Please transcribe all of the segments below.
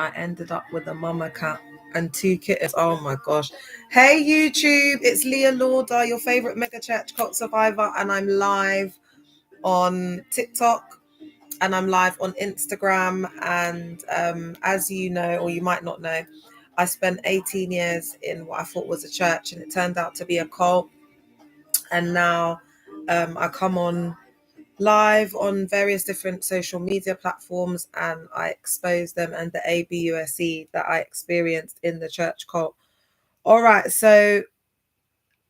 I ended up with a mama cat and 2 kittens. Oh my gosh. Hey YouTube, it's Leah Lauder, your favorite mega church cult survivor, and I'm live on TikTok and I'm live on Instagram. And as you know, or you might not know, I spent 18 years in what I thought was a church, and it turned out to be a cult. And now I come on live on various different social media platforms and I expose them and the ABUSE that I experienced in the church cult. All right, so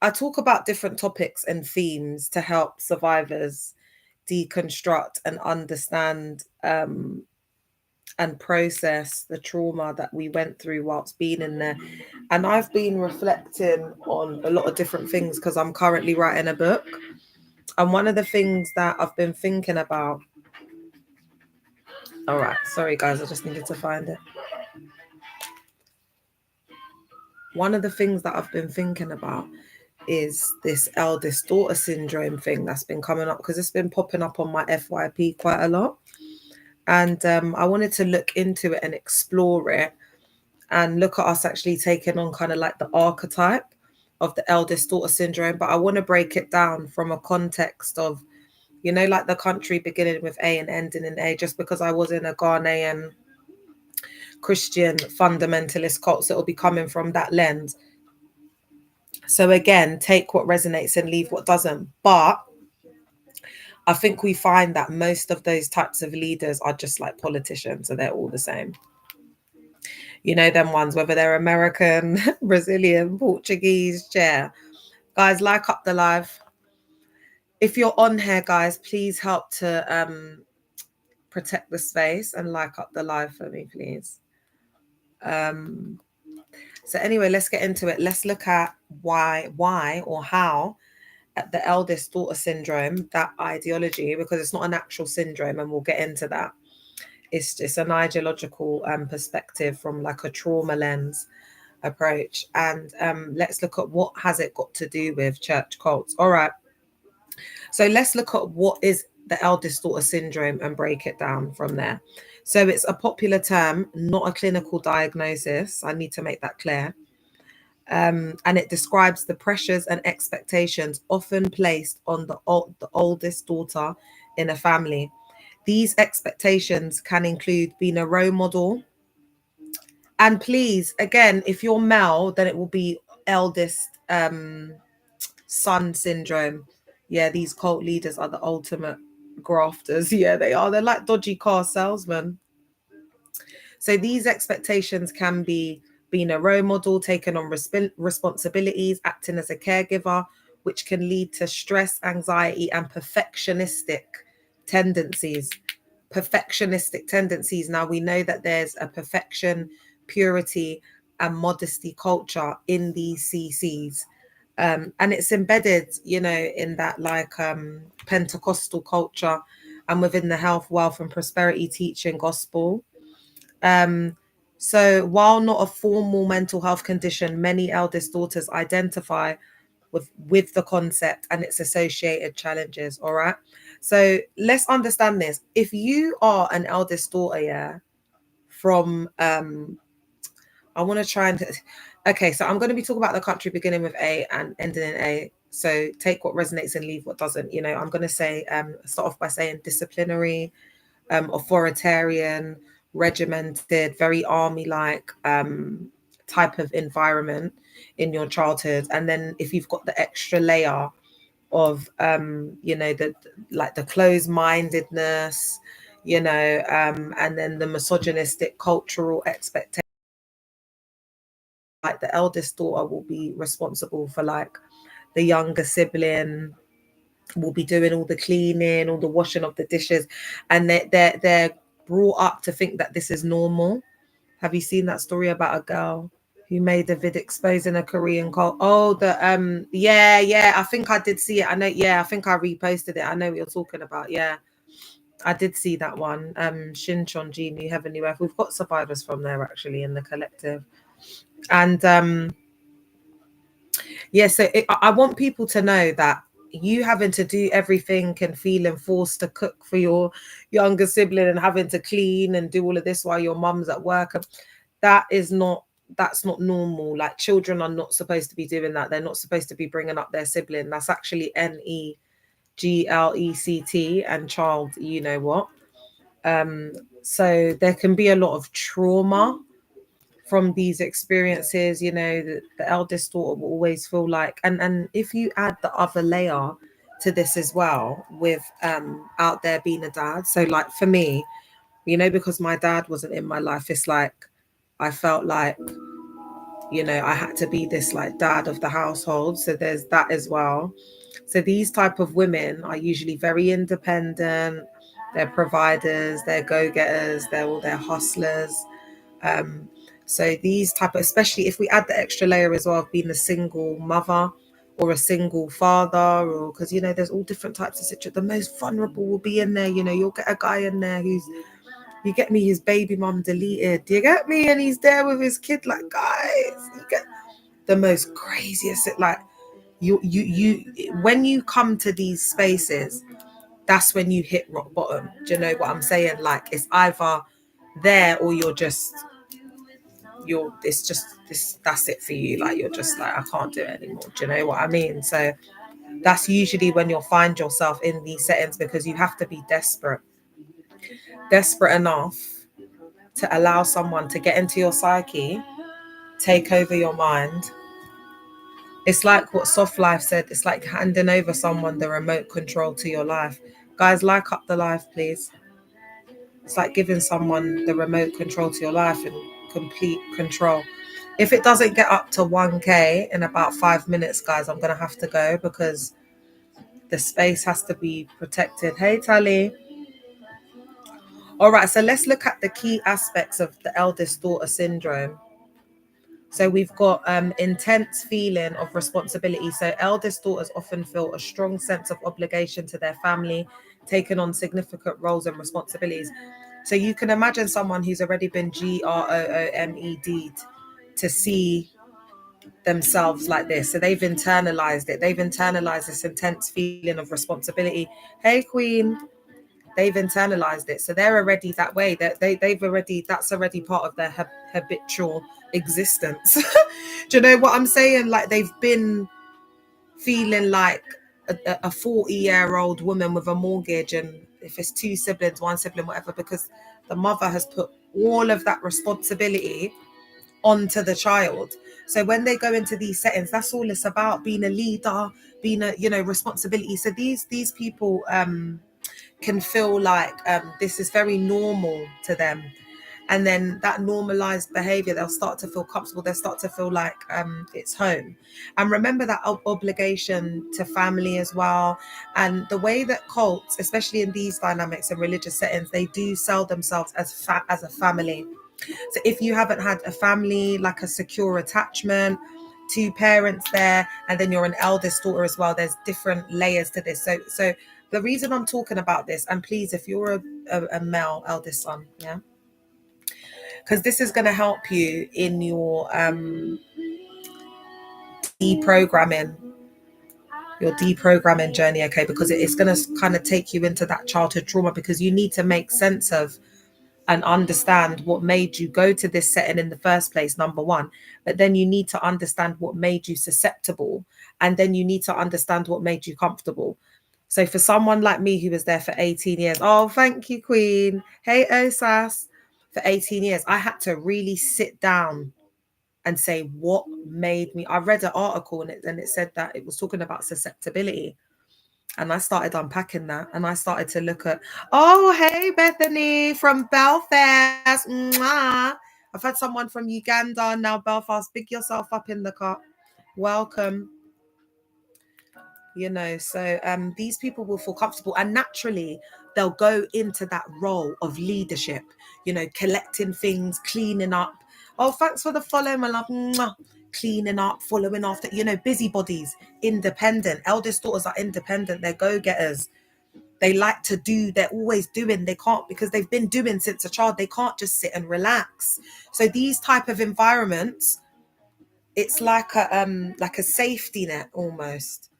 I talk about different topics and themes to help survivors deconstruct and understand and process the trauma that we went through whilst being in there. And I've been reflecting on a lot of different things because I'm currently writing a book. And one of the things that I've been thinking about, all right, sorry guys, I just needed to find it. One of the things that I've been thinking about is this eldest daughter syndrome thing that's been coming up, because it's been popping up on my FYP quite a lot. And I wanted to look into it and explore it and look at us actually taking on kind of like the archetype of the eldest daughter syndrome. But I want to break it down from a context of, you know, like the country beginning with A and ending in A, just because I was in a Ghanaian Christian fundamentalist cult, so it'll be coming from that lens. So again, take what resonates and leave what doesn't. But I think we find that most of those types of leaders are just like politicians, so they're all the same. You know, them ones, whether they're American, Brazilian, Portuguese, guys, like up the live. If you're on here, guys, please help to protect the space and like up the live for me, please. So anyway, let's get into it. Let's look at why or how the eldest daughter syndrome, that ideology, because it's not an actual syndrome, and we'll get into that. It's just an ideological perspective from like a trauma lens approach. And let's look at what has it got to do with church cults. All right. So let's look at what is the eldest daughter syndrome and break it down from there. So it's a popular term, not a clinical diagnosis. I need to make that clear. And it describes the pressures and expectations often placed on the oldest daughter in a family. These expectations can include being a role model. And please, again, if you're male, then it will be eldest son syndrome. Yeah, these cult leaders are the ultimate grafters. Yeah, they are. They're like dodgy car salesmen. So these expectations can be being a role model, taking on responsibilities, acting as a caregiver, which can lead to stress, anxiety, and perfectionistic tendencies. Perfectionistic tendencies. Now, we know that there's a perfection, purity, and modesty culture in these CCs. And it's embedded, you know, in that like Pentecostal culture and within the health, wealth, and prosperity teaching gospel. So while not a formal mental health condition, many eldest daughters identify with the concept and its associated challenges. All right. So let's understand this. If you are an eldest daughter, yeah, from I want to try and okay, so I'm going to be talking about the country beginning with A and ending in A. So take what resonates and leave what doesn't. You know, I'm going to say start off by saying disciplinary, authoritarian, regimented, very army-like type of environment in your childhood. And then if you've got the extra layer of you know, the like the closed-mindedness, you know, and then the misogynistic cultural expectation, like the eldest daughter will be responsible for like the younger sibling, will be doing all the cleaning, all the washing of the dishes, and they're brought up to think that this is normal. Have you seen that story about a girl who made a vid exposing a Korean cult? Oh, the yeah, I think I did see it. I know, yeah, I think I reposted it. I know what you're talking about. Yeah, I did see that one. Shinchon Genie, Heavenly Earth. We've got survivors from there actually in the collective. And yeah, so I want people to know that you having to do everything and feeling forced to cook for your younger sibling and having to clean and do all of this while your mum's at work, that is not that's not normal. Like, children are not supposed to be doing that. They're not supposed to be bringing up their sibling. That's actually NEGLECT, and child, you know what. So there can be a lot of trauma from these experiences. The eldest daughter will always feel like, and if you add the other layer to this as well, with out there being a dad. So, like, for me, because my dad wasn't in my life, it's like I felt like, I had to be this, like, dad of the household. So there's that as well. So these type of women are usually very independent. They're providers, they're go-getters, they're hustlers. So these type of, especially if we add the extra layer as well of being a single mother or a single father, or because there's all different types of situations. The most vulnerable will be in there. You'll get a guy in there who's, you get me, his baby mum deleted. Do you get me? And he's there with his kid. Like, guys, you get the most craziest. Like, you when you come to these spaces, that's when you hit rock bottom. Do you know what I'm saying? Like, it's either there or it's just this, that's it for you. Like, you're just like, I can't do it anymore. Do you know what I mean? So that's usually when you'll find yourself in these settings, because you have to be desperate enough to allow someone to get into your psyche, take over your mind. It's like what Soft Life said, it's like handing over someone the remote control to your life. Guys, like up the life, please. It's like giving someone the remote control to your life and complete control. If it doesn't get up to 1K in about 5 minutes, guys, I'm going to have to go, because the space has to be protected. Hey, Tally. All right, so let's look at the key aspects of the eldest daughter syndrome. So we've got intense feeling of responsibility. So eldest daughters often feel a strong sense of obligation to their family, taking on significant roles and responsibilities. So you can imagine someone who's already been GROOMED to see themselves like this. So they've internalized it. They've internalized this intense feeling of responsibility. Hey, Queen. They've internalized it. So they're already that way. That's already part of their habitual existence. Do you know what I'm saying? Like, they've been feeling like a 40-year-old woman with a mortgage, and if it's two siblings, one sibling, whatever, because the mother has put all of that responsibility onto the child. So when they go into these settings, that's all it's about: being a leader, being a responsibility. So these people can feel like this is very normal to them. And then that normalized behavior, they'll start to feel comfortable. They'll start to feel like it's home. And remember that obligation to family as well. And the way that cults, especially in these dynamics and religious settings, they do sell themselves as a family. So if you haven't had a family, like a secure attachment, two parents there, and then you're an eldest daughter as well, there's different layers to this. So the reason I'm talking about this, and please, if you're a male eldest son, yeah, because this is going to help you in your deprogramming journey, okay? Because it's going to kind of take you into that childhood trauma, because you need to make sense of and understand what made you go to this setting in the first place, number one. But then you need to understand what made you susceptible, and then you need to understand what made you comfortable. So for someone like me who was there for 18 years, oh, thank you, Queen. Hey, Osas. For 18 years, I had to really sit down and say what made me. I read an article and it said that it was talking about susceptibility. And I started unpacking that, and I started to look at, oh, hey, Bethany from Belfast. Mwah. I've had someone from Uganda, now Belfast. Big yourself up in the car. Welcome. So these people will feel comfortable, and naturally they'll go into that role of leadership, collecting things, cleaning up. Oh, thanks for the follow, my love. Mwah. Cleaning up, following after, busybodies, independent. Eldest daughters are independent. They're go-getters. They like to do, they're always doing. They can't, because they've been doing since a child. They can't just sit and relax. So these type of environments, it's like a safety net almost,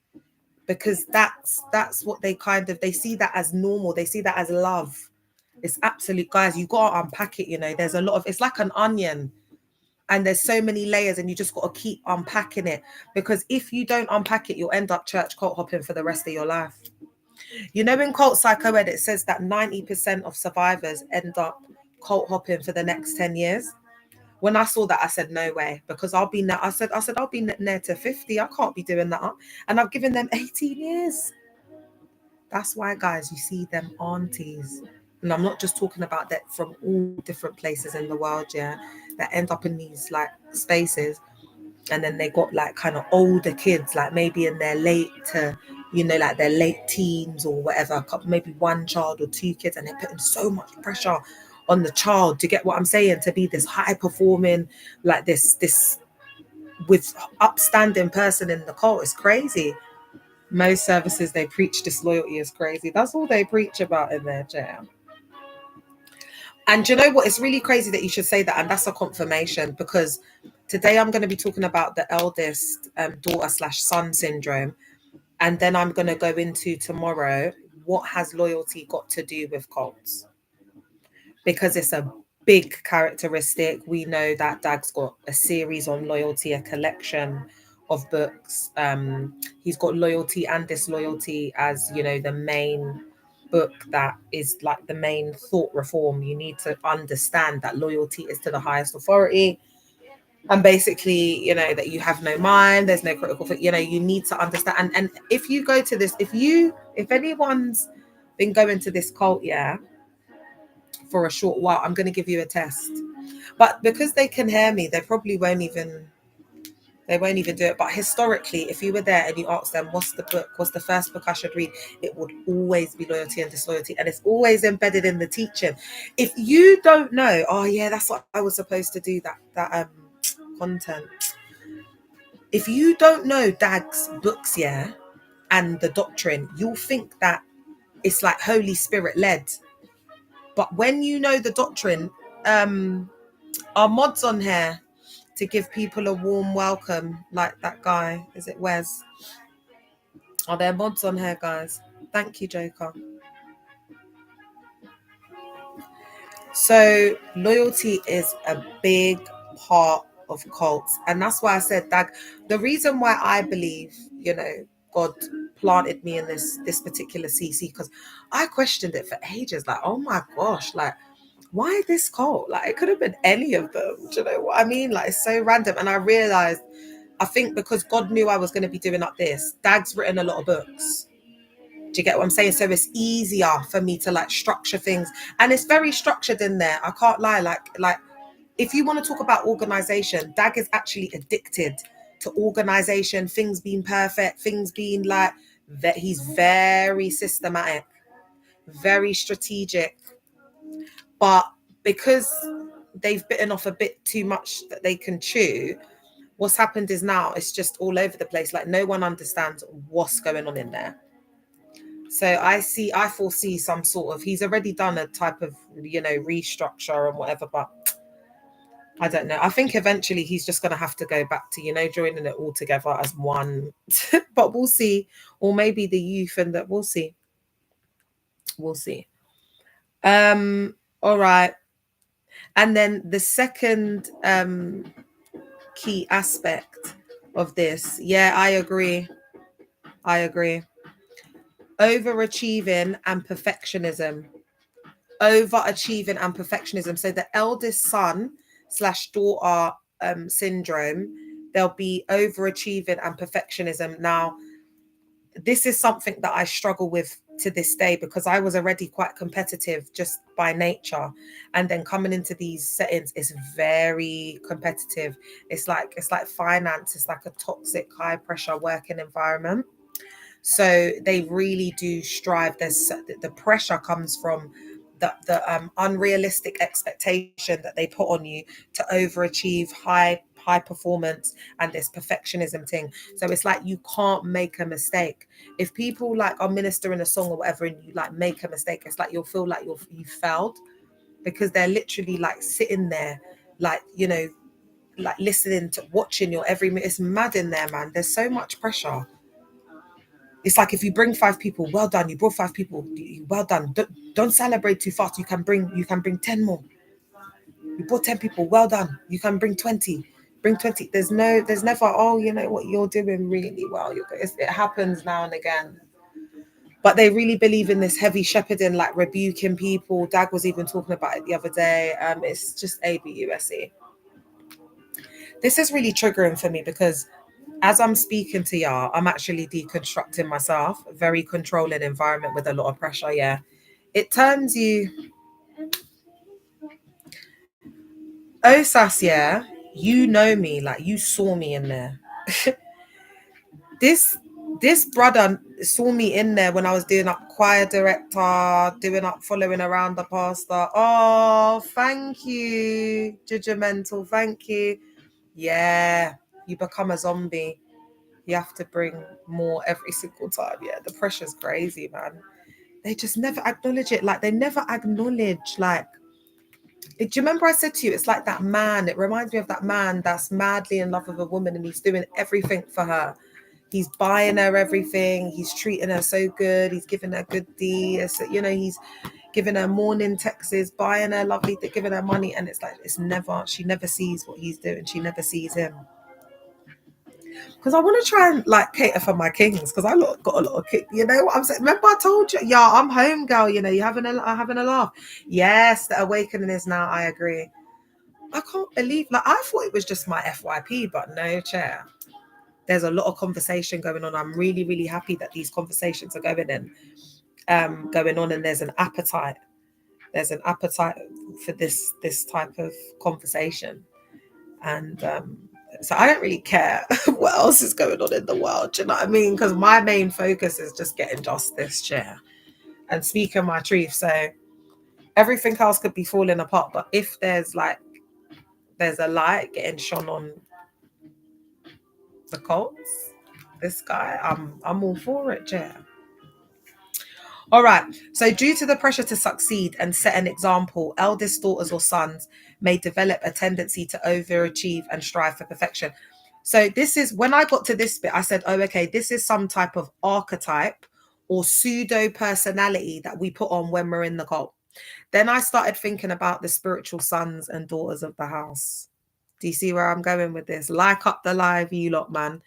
because that's what they they see that as normal, they see that as love. It's absolute, guys, you gotta unpack it, you know. There's a lot of, it's like an onion, and there's so many layers, and you just got to keep unpacking it, because if you don't unpack it, you'll end up church cult hopping for the rest of your life. You know, in cult psychoed, it says that 90% of survivors end up cult hopping for the next 10 years. When I saw that, I said, no way, because I'll be I said I'll be near to 50. I can't be doing that. And I've given them 18 years. That's why, guys, you see them aunties. And I'm not just talking about that from all different places in the world, yeah, that end up in these like spaces. And then they got like kind of older kids, like maybe in their late to, you know, like their late teens or whatever, maybe one child or two kids, and they're putting so much pressure on the child, to get what I'm saying, to be this high performing, like this with upstanding person in the cult. Is crazy. Most services, they preach disloyalty is crazy. That's all they preach about in their jail. And you know what? It's really crazy that you should say that. And that's a confirmation, because today I'm going to be talking about the eldest daughter/son syndrome. And then I'm going to go into tomorrow, what has loyalty got to do with cults? Because it's a big characteristic. We know that Dag's got a series on loyalty, a collection of books. He's got loyalty and disloyalty as, you know, the main book that is like the main thought reform. You need to understand that loyalty is to the highest authority, and basically, you know, that you have no mind, there's no critical, you know, you need to understand. And if you go to this, if anyone's been going to this cult, yeah, for a short while, I'm going to give you a test. But because they can hear me, they probably won't even do it. But historically, if you were there and you asked them, what's the book, what's the first book I should read, it would always be loyalty and disloyalty. And it's always embedded in the teaching. If you don't know, oh yeah, that's what I was supposed to do, that content. If you don't know Dag's books, yeah, and the doctrine, you'll think that it's like Holy Spirit led. But when you know the doctrine, our mods on here to give people a warm welcome, like that guy, is it Wes? Are there mods on here, guys? Thank you, Joker. So loyalty is a big part of cults, and that's why I said that the reason why I believe, you know, God planted me in this particular CC, because I questioned it for ages, like, oh my gosh, like, why this cult? Like, it could have been any of them. Do you know what I mean? Like, it's so random. And I realized, I think because God knew I was going to be doing up this, Dag's written a lot of books. Do you get what I'm saying? So it's easier for me to like structure things, and it's very structured in there. I can't lie. Like if you want to talk about organization, Dag is actually addicted to organization, things being perfect, things being like that. He's very systematic, very strategic, but because they've bitten off a bit too much that they can chew, what's happened is now it's just all over the place. Like, no one understands what's going on in there. So I foresee some sort of, he's already done a type of, you know, restructure and whatever, but I don't know. I think eventually he's just going to have to go back to, you know, joining it all together as one. But we'll see. Or maybe the youth, and that, we'll see. We'll see. All right. And then the second key aspect of this, yeah, I agree. Overachieving and perfectionism. So the eldest son/daughter syndrome, there'll be overachieving and perfectionism. Now, this is something that I struggle with to this day, because I was already quite competitive just by nature, and then coming into these settings is very competitive. It's like finance. It's like a toxic, high pressure working environment. So they really do strive. The pressure comes from the unrealistic expectation that they put on you to overachieve, high performance, and this perfectionism thing. So it's like you can't make a mistake. If people like are ministering a song or whatever, and you like make a mistake, it's like you'll feel like you failed, because they're literally like sitting there, like, you know, like listening to, watching your every minute. It's mad in there, man. There's so much pressure. It's like if you bring 5 people, well done. You brought 5 people, well done. Don't celebrate too fast. You can bring 10 more. You brought 10 people, well done. You can bring 20. Bring 20. There's never, oh, you know what, you're doing really well. It happens now and again. But they really believe in this heavy shepherding, like rebuking people. Dag was even talking about it the other day. It's just ABUSE. This is really triggering for me because as I'm speaking to y'all, I'm actually deconstructing myself. Very controlling environment with a lot of pressure. Yeah, it turns you. Oh, Sass, yeah, you know me, like you saw me in there. this this brother saw me in there when I was doing up choir director, doing up following around the pastor. Oh, thank you, judgmental. Thank you. Yeah, you become a zombie. You have to bring more every single time. Yeah, the pressure's crazy, man. They just never acknowledge it. Like they never acknowledge, like, do you remember I said to you, it's like that man. It reminds me of that man that's madly in love with a woman and he's doing everything for her. He's buying her everything. He's treating her so good. He's giving her good deeds. You know, he's giving her morning texts, buying her lovely, giving her money. And it's like, she never sees what he's doing. She never sees him. Because I want to try and like cater for my kings. Because got a lot of kids. You know what I'm saying? Remember I told you, yeah, I'm home girl. You know, you're having a laugh. Yes, the awakening is now. I agree. I can't believe, like, I thought it was just my FYP, but no, chair. There's a lot of conversation going on. I'm really, really happy that these conversations are going on, and there's an appetite. There's an appetite for this type of conversation, and so I don't really care what else is going on in the world. Do you know what I mean? Because my main focus is just getting justice, chair, and speaking my truth. So everything else could be falling apart, but if there's a light getting shone on the cults, this guy, I'm all for it, yeah. All right. So due to the pressure to succeed and set an example, eldest daughters or sons may develop a tendency to overachieve and strive for perfection. So this is when I got to this bit, I said, oh, okay, this is some type of archetype or pseudo personality that we put on when we're in the cult. Then I started thinking about the spiritual sons and daughters of the house. Do you see where I'm going with this? Like up the live, you lot, man.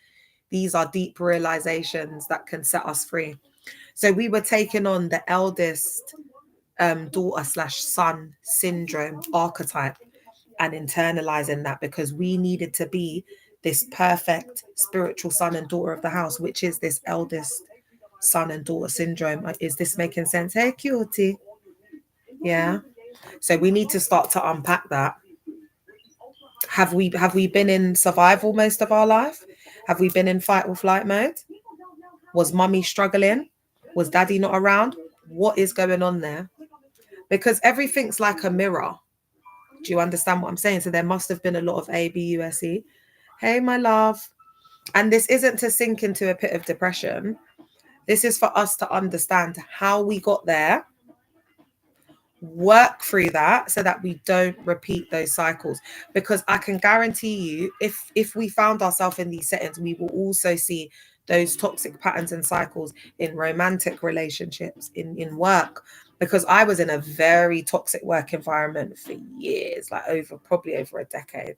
These are deep realizations that can set us free. So we were taking on the eldest daughter/son syndrome archetype and internalizing that because we needed to be this perfect spiritual son and daughter of the house, which is this eldest son and daughter syndrome. Is this making sense? Hey, cutie. Yeah. So we need to start to unpack that. Have we been in survival most of our life? Have we been in fight or flight mode? Was mummy struggling? Was daddy not around? What is going on there? Because everything's like a mirror. Do you understand what I'm saying? So there must have been a lot of ABUSE. Hey, my love. And this isn't to sink into a pit of depression. This is for us to understand how we got there, work through that so that we don't repeat those cycles. Because I can guarantee you, if we found ourselves in these settings, we will also see those toxic patterns and cycles in romantic relationships, in work. Because I was in a very toxic work environment for years, like probably over a decade.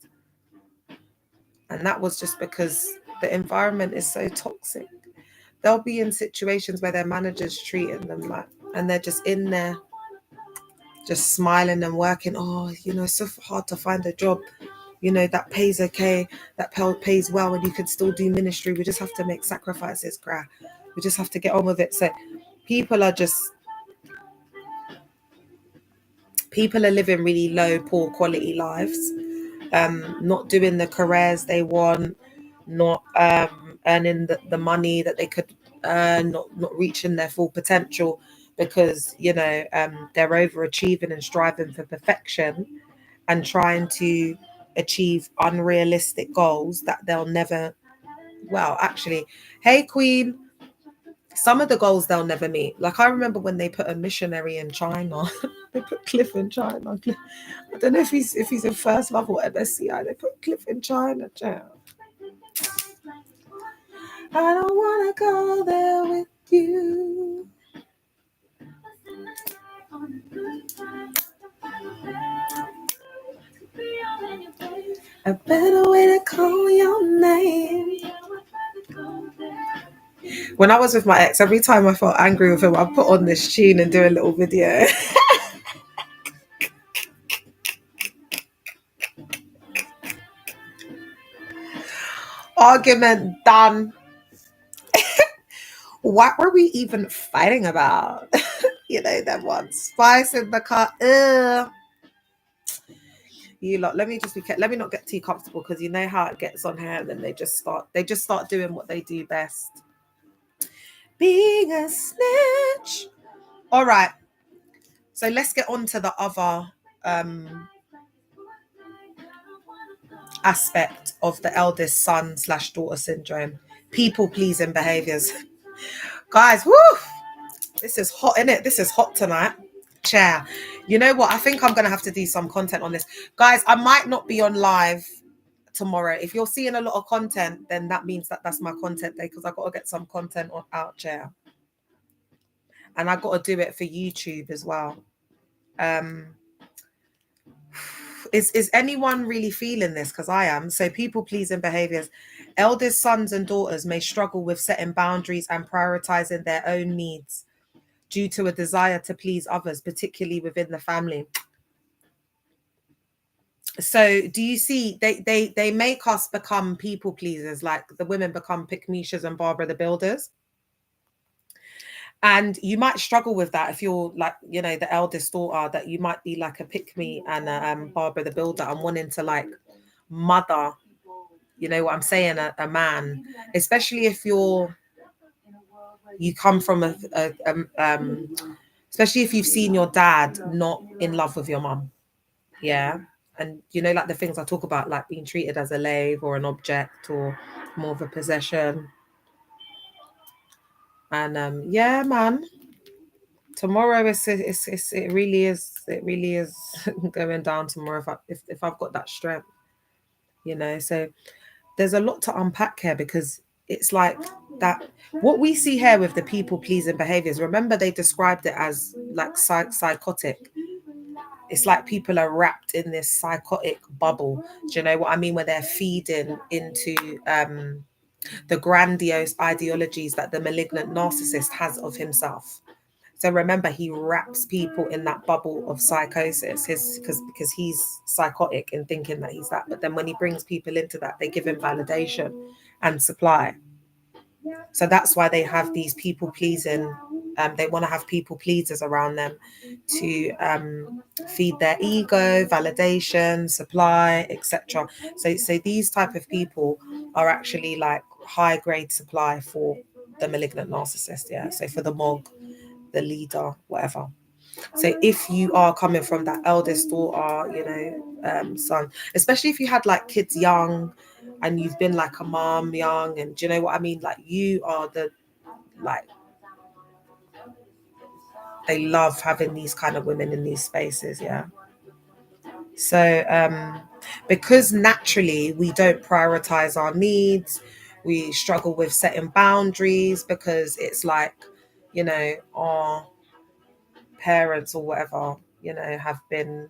And that was just because the environment is so toxic. They'll be in situations where their managers treating them like, and they're just in there just smiling and working. Oh, it's so hard to find a job, that pays okay, that pays well, and you can still do ministry. We just have to make sacrifices, gra. We just have to get on with it. So people are living really low, poor quality lives, not doing the careers they want, not earning the money that they could earn, not reaching their full potential because they're overachieving and striving for perfection and trying to achieve unrealistic goals that they'll never, well, actually, hey queen, some of the goals they'll never meet. Like I remember when they put a missionary in China. They put Cliff in China. I don't know if he's in first love or MSCI. They put Cliff in China. I don't want to go there with you. A better way to call your name. When I was with my ex, every time I felt angry with him, I'd put on this tune and do a little video. Argument done. What were we even fighting about? You know, that one spice in the car. Ugh. You lot, let me not get too comfortable, because you know how it gets on here, and then they just start doing what they do best. Being a snitch. All right. So let's get on to the other aspect of the eldest son/daughter syndrome. People pleasing behaviors. Guys, woo! This is hot, innit? This is hot tonight. Chair. You know what? I think I'm going to have to do some content on this. Guys, I might not be on live tomorrow. If you're seeing a lot of content, then that means that that's my content day, because I've got to get some content out, Chair. And I've got to do it for YouTube as well. Is anyone really feeling this? Because I am. So people pleasing behaviors. Eldest sons and daughters may struggle with setting boundaries and prioritizing their own needs due to a desire to please others, particularly within the family. So do you see, they make us become people pleasers, like the women become Pick Mishas and Barbara the Builders. And you might struggle with that if you're like, you know, the eldest daughter, that you might be like a pick me and a Barbara the Builder and wanting to like mother, you know what I'm saying, a man, especially if you come from especially if you've seen your dad not in love with your mum. Yeah. And you know, like the things I talk about, like being treated as a slave or an object or more of a possession. And yeah, man. Tomorrow it really is going down tomorrow if I've got that strength, you know. So there's a lot to unpack here, because it's like that what we see here with the people pleasing behaviors. Remember, they described it as like psychotic. It's like people are wrapped in this psychotic bubble. Do you know what I mean? Where they're feeding into the grandiose ideologies that the malignant narcissist has of himself. So remember, he wraps people in that bubble of psychosis, because he's psychotic in thinking that he's that. But then when he brings people into that, they give him validation and supply. So that's why they have these people pleasing. They want to have people pleasers around them to feed their ego, validation, supply, etc. So these type of people are actually like high grade supply for the malignant narcissist. Yeah. So for the MOG, the leader, whatever. So if you are coming from that eldest daughter, you know, son, especially if you had like kids young and you've been like a mom young, and do you know what I mean? Like you are like, they love having these kind of women in these spaces. Yeah. So because naturally we don't prioritize our needs, we struggle with setting boundaries, because it's like, you know, our parents or whatever, you know, have been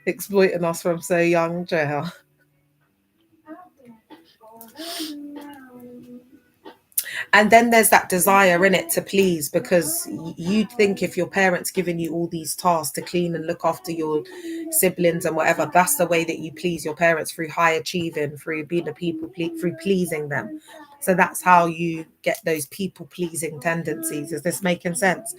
exploiting us from so young, Jail. And then there's that desire in it to please, because you'd think if your parents giving you all these tasks to clean and look after your siblings and whatever, that's the way that you please your parents, through high achieving, through being a through pleasing them. So that's how you get those people pleasing tendencies. Is this making sense?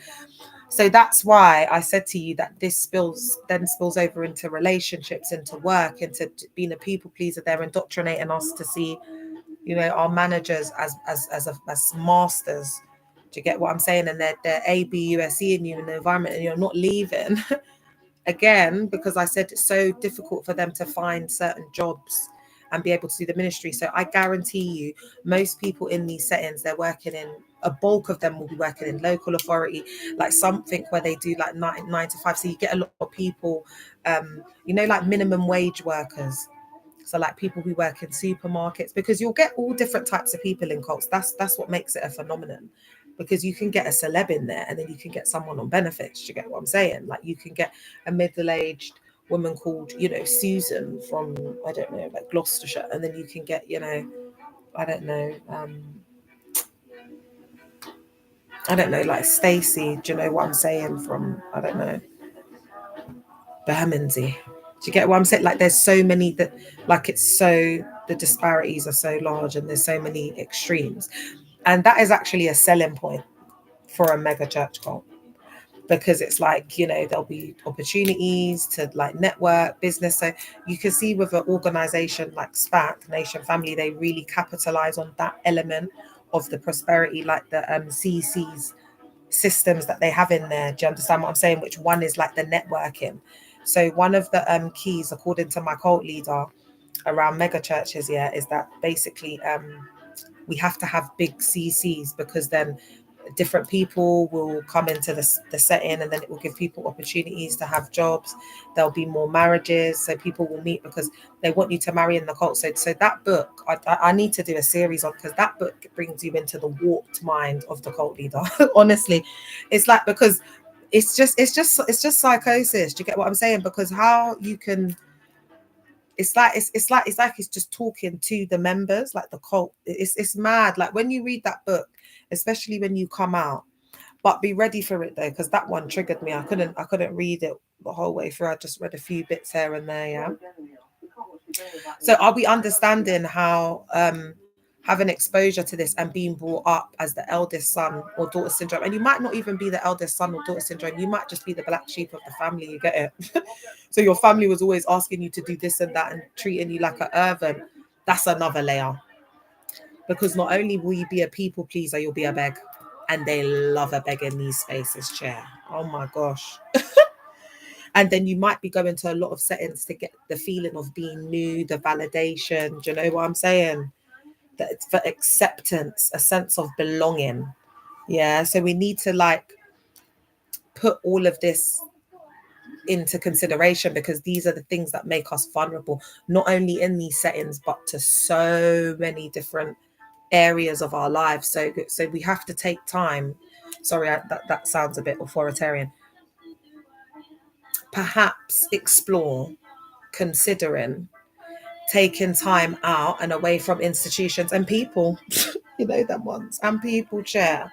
So that's why I said to you that this spills over into relationships, into work, into being a people pleaser. They're indoctrinating us to see, you know, our managers as masters. Do you get what I'm saying? And they're ABUSE in you in the environment, and you're not leaving. Again, because I said it's so difficult for them to find certain jobs and be able to do the ministry. So I guarantee you, most people in these settings, they're working in, a bulk of them will be working in local authority, like something where they do like 9 to 5. So you get a lot of people, you know, like minimum wage workers. So like people who work in supermarkets, because you'll get all different types of people in cults. That's what makes it a phenomenon. Because you can get a celeb in there and then you can get someone on benefits. Do you get what I'm saying? Like you can get a middle-aged woman called, Susan from, I don't know, like Gloucestershire, and then you can get, I don't know, like Stacey, do you know what I'm saying, from, I don't know, Bermondsey. Do you get what I'm saying? Like there's so many that, like the disparities are so large and there's so many extremes. And that is actually a selling point for a mega church cult, because it's like, there'll be opportunities to like network business. So you can see with an organization like SPAC, Nation Family, they really capitalize on that element of the prosperity, like the CC's systems that they have in there. Do you understand what I'm saying? Which one is like the networking. So one of the keys, according to my cult leader, around mega churches, is that basically we have to have big CCs, because then different people will come into the setting, and then it will give people opportunities to have jobs. There'll be more marriages, so people will meet because they want you to marry in the cult. So that book, I need to do a series on, because that book brings you into the warped mind of the cult leader. Honestly, it's like, because it's just psychosis. Do you get what I'm saying? Because how you can, it's like it's just talking to the members, like the cult. It's mad. Like when you read that book, especially when you come out, but be ready for it though, because that one triggered me. I couldn't read it the whole way through. I just read a few bits here and there. Yeah. So are we understanding how having exposure to this and being brought up as the eldest son or daughter syndrome, and you might not even be the eldest son or daughter syndrome, you might just be the black sheep of the family, you get it? So your family was always asking you to do this and that and treating you like a servant. That's another layer, because not only will you be a people pleaser, you'll be a beg, and they love a beg in these spaces, chair. Oh my gosh. And then you might be going to a lot of settings to get the feeling of being new, the validation. Do you know what I'm saying? That it's for acceptance, a sense of belonging. Yeah. So we need to like put all of this into consideration, because these are the things that make us vulnerable, not only in these settings, but to so many different areas of our lives. So we have to take time. Sorry, that sounds a bit authoritarian. Perhaps explore considering taking time out and away from institutions and people, them ones, and people, chair.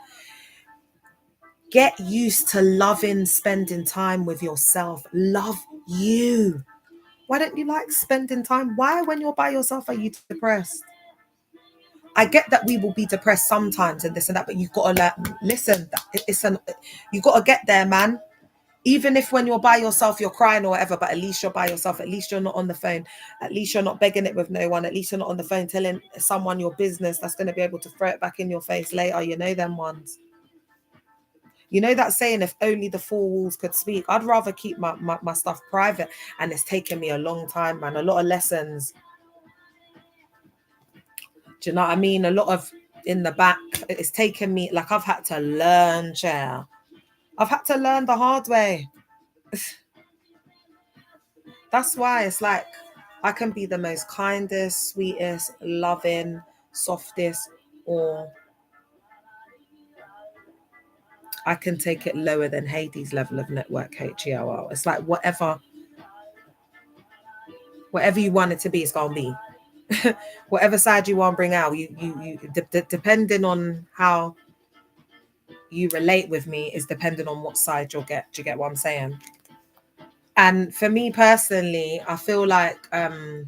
Get used to loving spending time with yourself. Love you. Why don't you like spending time? Why, when you're by yourself, are you depressed? I get that we will be depressed sometimes and this and that, but you've got to listen. You got to get there, man. Even if when you're by yourself, you're crying or whatever, but at least you're by yourself. At least you're not on the phone. At least you're not begging it with no one. At least you're not on the phone telling someone your business that's going to be able to throw it back in your face later. You know them ones. You know that saying, if only the four walls could speak. I'd rather keep my stuff private. And it's taken me a long time, man. A lot of lessons. Do you know what I mean? A lot of in the back. It's taken me, like I've had to learn, chair. I've had to learn the hard way. That's why it's like I can be the most kindest, sweetest, loving, softest, or I can take it lower than Hades level of network HEOL. It's like whatever you want it to be, it's gonna be. Whatever side you want to bring out, depending on how you relate with me is depending on what side you'll get. Do you get what I'm saying? And for me personally, I feel like no,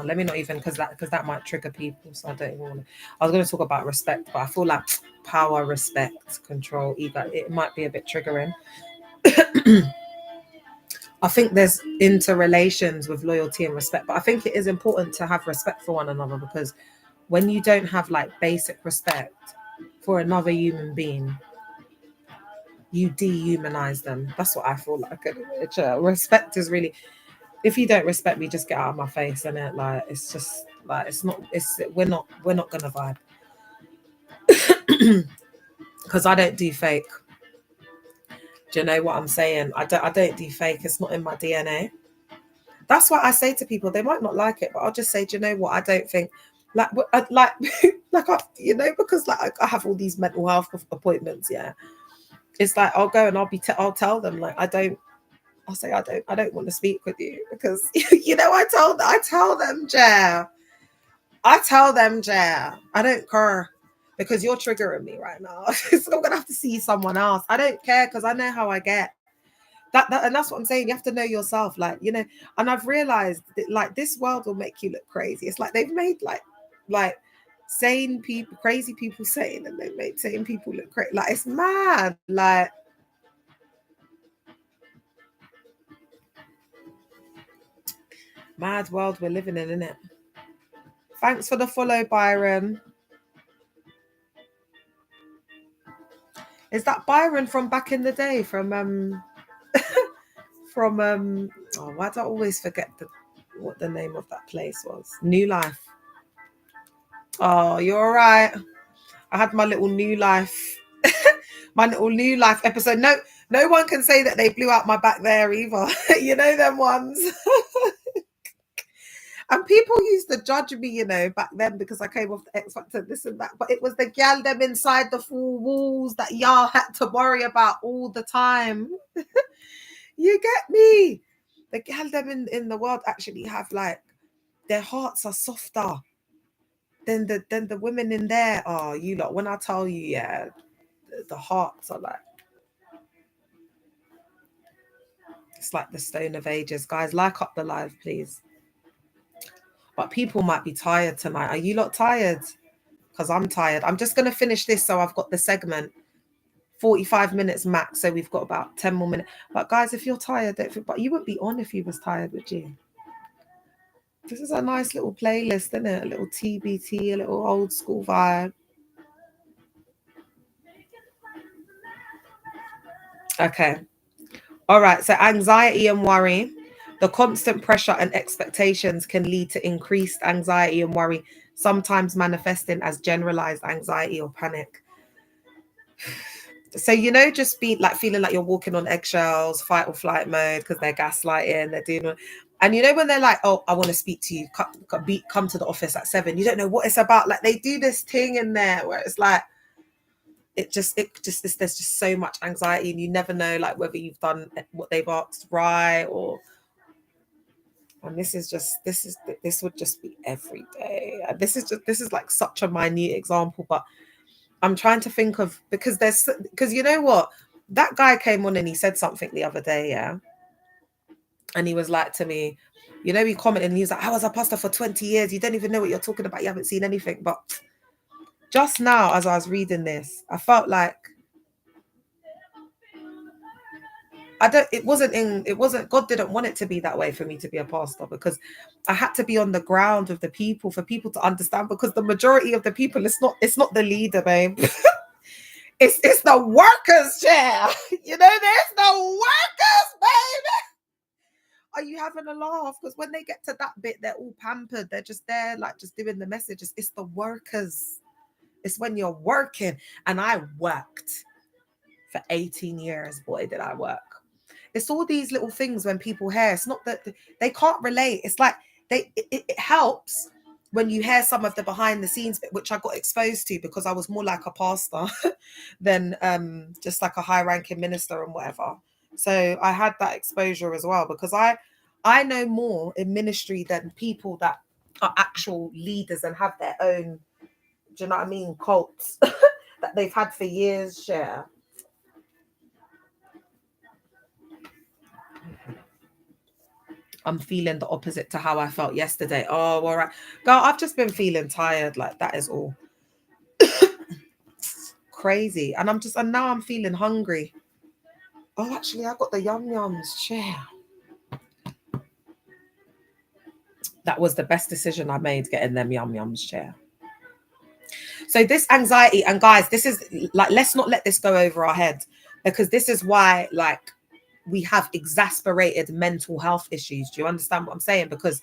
let me not even, because that might trigger people. So I don't even want to. I was going to talk about respect, but I feel like power, respect, control, ego, it might be a bit triggering. I think there's interrelations with loyalty and respect, but I think it is important to have respect for one another, because when you don't have like basic respect for another human being, you dehumanize them. That's what I feel like. Respect is really, if you don't respect me, just get out of my face. And it like, it's just like, we're not gonna vibe. Because I don't do fake. Do you know what I'm saying? I don't do fake. It's not in my DNA. That's why I say to people, they might not like it, but I'll just say, do you know what? I don't think like like because like I have all these mental health appointments. Yeah, it's like I'll go and I'll tell them like I'll say I don't want to speak with you because I tell them, Jer. I don't care because you're triggering me right now. So I'm gonna have to see someone else. I don't care because I know how I get. That and that's what I'm saying. You have to know yourself, like And I've realized that like this world will make you look crazy. It's like they've made like sane people, crazy people sane, and they made sane people look crazy. Like it's mad. Like mad world we're living in, isn't it? Thanks for the follow, Byron. Is that Byron from back in the day? Oh, why do I always forget what the name of that place was? New Life. Oh, you're all right. I had my little New Life, my little New Life episode. No one can say that they blew out my back there either. You know them ones. And people used to judge me, back then because I came off the X Factor, this and that. But it was the gal them inside the four walls that y'all had to worry about all the time. You get me? The gal them in the world actually have like their hearts are softer than the women in there. Oh, you lot, when I tell you, yeah, the hearts are like it's like the stone of ages. Guys, like up the live, please. But people might be tired tonight. Are you lot tired? Because I'm tired. I'm just going to finish this so I've got the segment. 45 minutes max, so we've got about 10 more minutes. But guys, if you're tired, but you wouldn't be on if you was tired, would you? This is a nice little playlist, isn't it? A little TBT, a little old school vibe. Okay. All right. So anxiety and worry. The constant pressure and expectations can lead to increased anxiety and worry, sometimes manifesting as generalized anxiety or panic. So, just be like feeling like you're walking on eggshells, fight or flight mode because they're gaslighting, they're doing. And when they're like, oh, I want to speak to you, come to the office at 7. You don't know what it's about. Like they do this thing in there where it's like, there's just so much anxiety and you never know like whether you've done what they've asked right or. And this would just be every day. And this is like such a minute example, but I'm trying to think of because you know what? That guy came on and he said something the other day, yeah. And he was like to me, he commented and he was like, I was a pastor for 20 years. You don't even know what you're talking about. You haven't seen anything. But just now, as I was reading this, I felt like God didn't want it to be that way for me to be a pastor because I had to be on the ground with the people for people to understand because the majority of the people, it's not the leader, babe. It's the workers, Chair. There's the workers, baby. Are you having a laugh? Because when they get to that bit, they're all pampered. They're just there, like just doing the messages. It's the workers. It's when you're working. And I worked for 18 years. Boy, did I work. It's all these little things when people hear. It's not that they can't relate. It's like it helps when you hear some of the behind the scenes bit, which I got exposed to because I was more like a pastor than just like a high ranking minister and whatever. So I had that exposure as well because I know more in ministry than people that are actual leaders and have their own, do you know what I mean, cults that they've had for years, share. I'm feeling the opposite to how I felt yesterday. Oh, all right. Girl, I've just been feeling tired. Like, that is all. Crazy. And now I'm feeling hungry. Oh, actually, I got the yum-yums. Chair. That was the best decision I made, getting them yum-yums, chair. So this anxiety, and guys, this is like, let's not let this go over our head because this is why, like, we have exasperated mental health issues. Do you understand what I'm saying? Because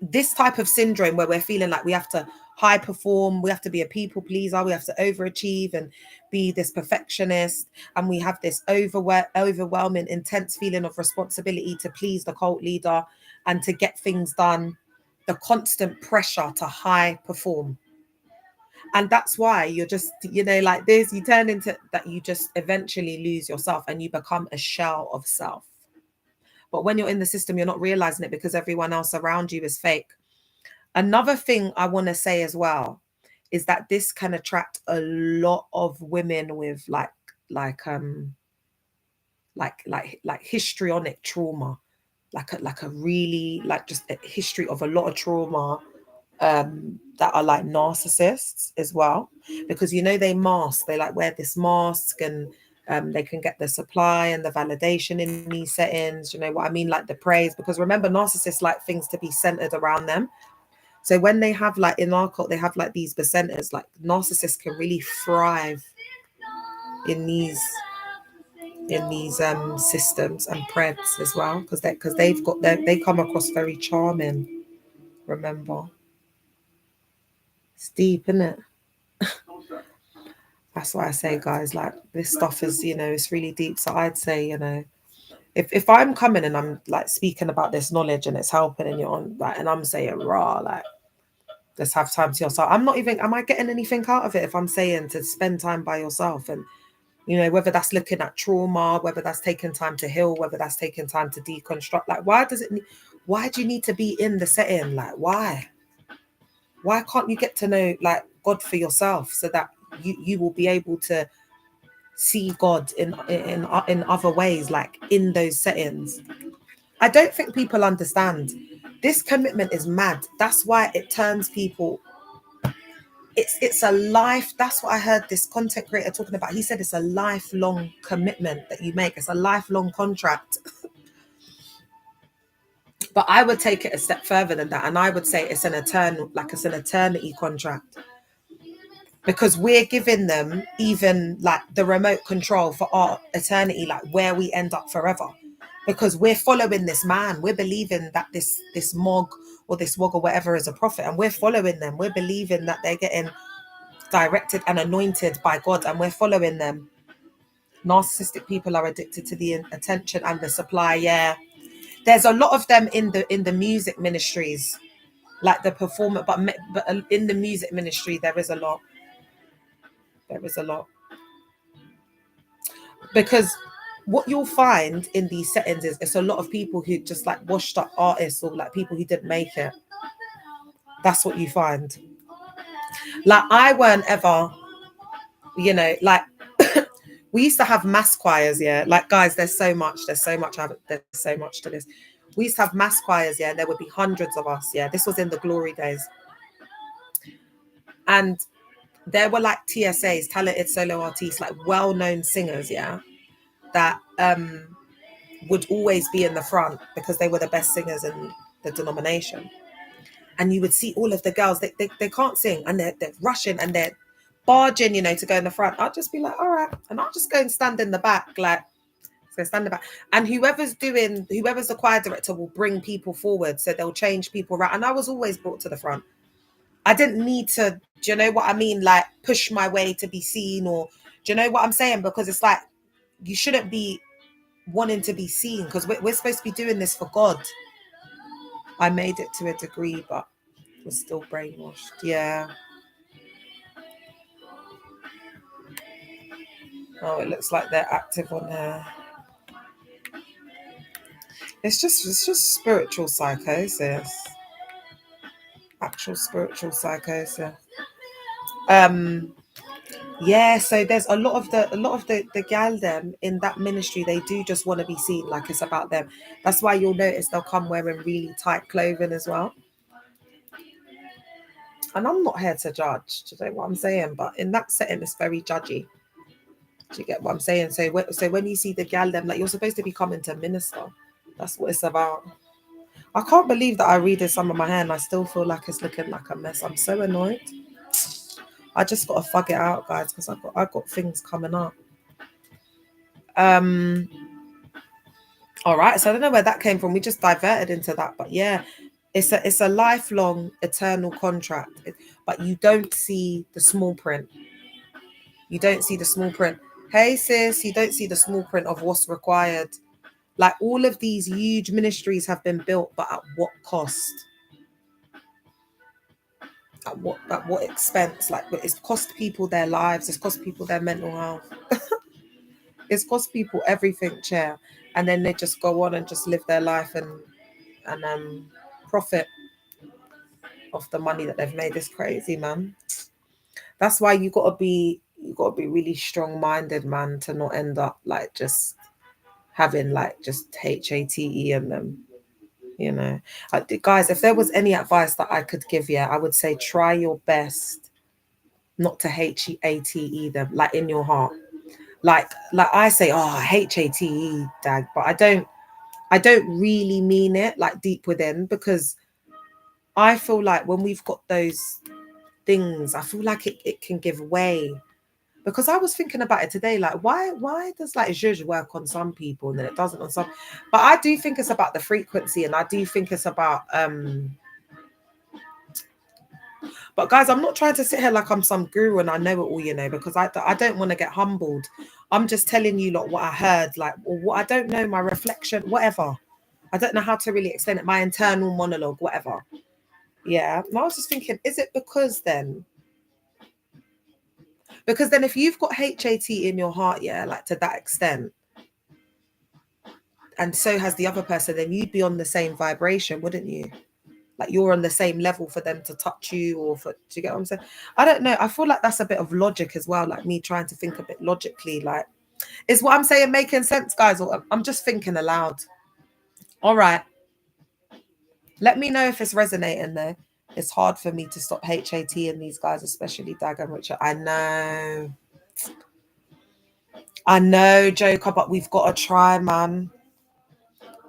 this type of syndrome where we're feeling like we have to high perform, we have to be a people pleaser, we have to overachieve and be this perfectionist, and we have this overwhelming intense feeling of responsibility to please the cult leader and to get things done, the constant pressure to high perform. And that's why you're just, like this, you turn into that, you just eventually lose yourself and you become a shell of self. But when you're in the system, you're not realizing it because everyone else around you is fake. Another thing I want to say as well is that this can attract a lot of women with like histrionic trauma, like a really like just a history of a lot of trauma, that are like narcissists as well, because they mask, they like wear this mask, and they can get the supply and the validation in these settings, you know what I mean, like the praise, because remember, narcissists like things to be centered around them. So when they have like in our cult, they have like these percenters, like narcissists can really thrive in these systems and preds as well, because they come across very charming. Remember, it's deep, isn't it? That's why I say, guys, like this stuff is, it's really deep. So I'd say, if I'm coming and I'm like speaking about this knowledge and it's helping, and you're on like, and I'm saying raw, like, let's have time to yourself. Am I getting anything out of it if I'm saying to spend time by yourself? And, whether that's looking at trauma, whether that's taking time to heal, whether that's taking time to deconstruct, like, why do you need to be in the setting? Like, why can't you get to know like God for yourself so that you will be able to see God in other ways, like in those settings? I don't think people understand. This commitment is mad. That's why it turns people. It's a life. That's what I heard this content creator talking about. He said it's a lifelong commitment that you make. It's a lifelong contract. But I would take it a step further than that, and I would say it's an eternity contract, because we're giving them even like the remote control for our eternity, like where we end up forever, because we're following this man. We're believing that this mog or this wog or whatever is a prophet, and we're following them. We're believing that they're getting directed and anointed by God, and we're following them. Narcissistic people are addicted to the attention and the supply. Yeah, there's a lot of them in the music ministries, like the performer, but in the music ministry there is a lot. There is a lot. Because what you'll find in these settings is it's a lot of people who just like washed up artists, or like people who didn't make it. That's what you find. Like I weren't ever, like we used to have mass choirs, yeah. Like guys, there's so much to this. We used to have mass choirs, yeah. There would be hundreds of us, yeah. This was in the glory days. And there were like TSAs, talented solo artists, like well-known singers, yeah, that would always be in the front because they were the best singers in the denomination. And you would see all of the girls, they can't sing, and they're rushing and they're barging, to go in the front. I'll just be like, all right. And I'll just go and stand in the back, like, so stand in the back. And whoever's the choir director will bring people forward. So they'll change people around. And I was always brought to the front. I didn't need to, do you know what I mean? Like push my way to be seen, or do you know what I'm saying? Because it's like, you shouldn't be wanting to be seen, because we're supposed to be doing this for God. I made it to a degree, but was still brainwashed. Yeah. Oh, it looks like they're active on there. It's just spiritual psychosis. Actual spiritual psychosis. Yeah, so there's a lot of the gal them in that ministry, they do just want to be seen, like it's about them. That's why you'll notice they'll come wearing really tight clothing as well. And I'm not here to judge, do you know what I'm saying? But in that setting, it's very judgy. Do you get what I'm saying? So when you see the gal them, like you're supposed to be coming to minister. That's what it's about. I can't believe that I redid some of my hair and I still feel like it's looking like a mess. I'm so annoyed. I just gotta fug it out, guys, because I've got things coming up. All right, so I don't know where that came from. We just diverted into that, but yeah, It's a lifelong eternal contract, but you don't see the small print. You don't see the small print. Hey sis, you don't see the small print of what's required. Like all of these huge ministries have been built, but at what cost? At what expense? Like it's cost people their lives, it's cost people their mental health, it's cost people everything, chair. And then they just go on and just live their life and profit off the money that they've made. It's crazy, man. That's why you gotta be really strong minded, man, to not end up like just having like just HATE and them. Guys, if there was any advice that I could give you, I would say try your best not to HATE them, like in your heart. Like I say, oh, HATE, dag, but I don't really mean it like deep within, because I feel like when we've got those things, I feel like it can give way. Because I was thinking about it today, like why does like zhuzh work on some people and then it doesn't on some? But I do think it's about the frequency, and I do think it's about but guys, I'm not trying to sit here like I'm some guru and I know it all, because I don't want to get humbled. I'm just telling you like what I heard, like, or what I don't know, my reflection, whatever. I don't know how to really explain it, my internal monologue, whatever. Yeah. And I was just thinking, is it because then if you've got HAT in your heart, yeah, like to that extent, and so has the other person, then you'd be on the same vibration, wouldn't you? Like you're on the same level for them to touch you, or do you get what I'm saying? I don't know. I feel like that's a bit of logic as well, like me trying to think a bit logically. Like, is what I'm saying making sense, guys? Or I'm just thinking aloud. All right. Let me know if it's resonating though. It's hard for me to stop HAT in these guys, especially Dag and Richard. I know, Joker, but we've got to try, man.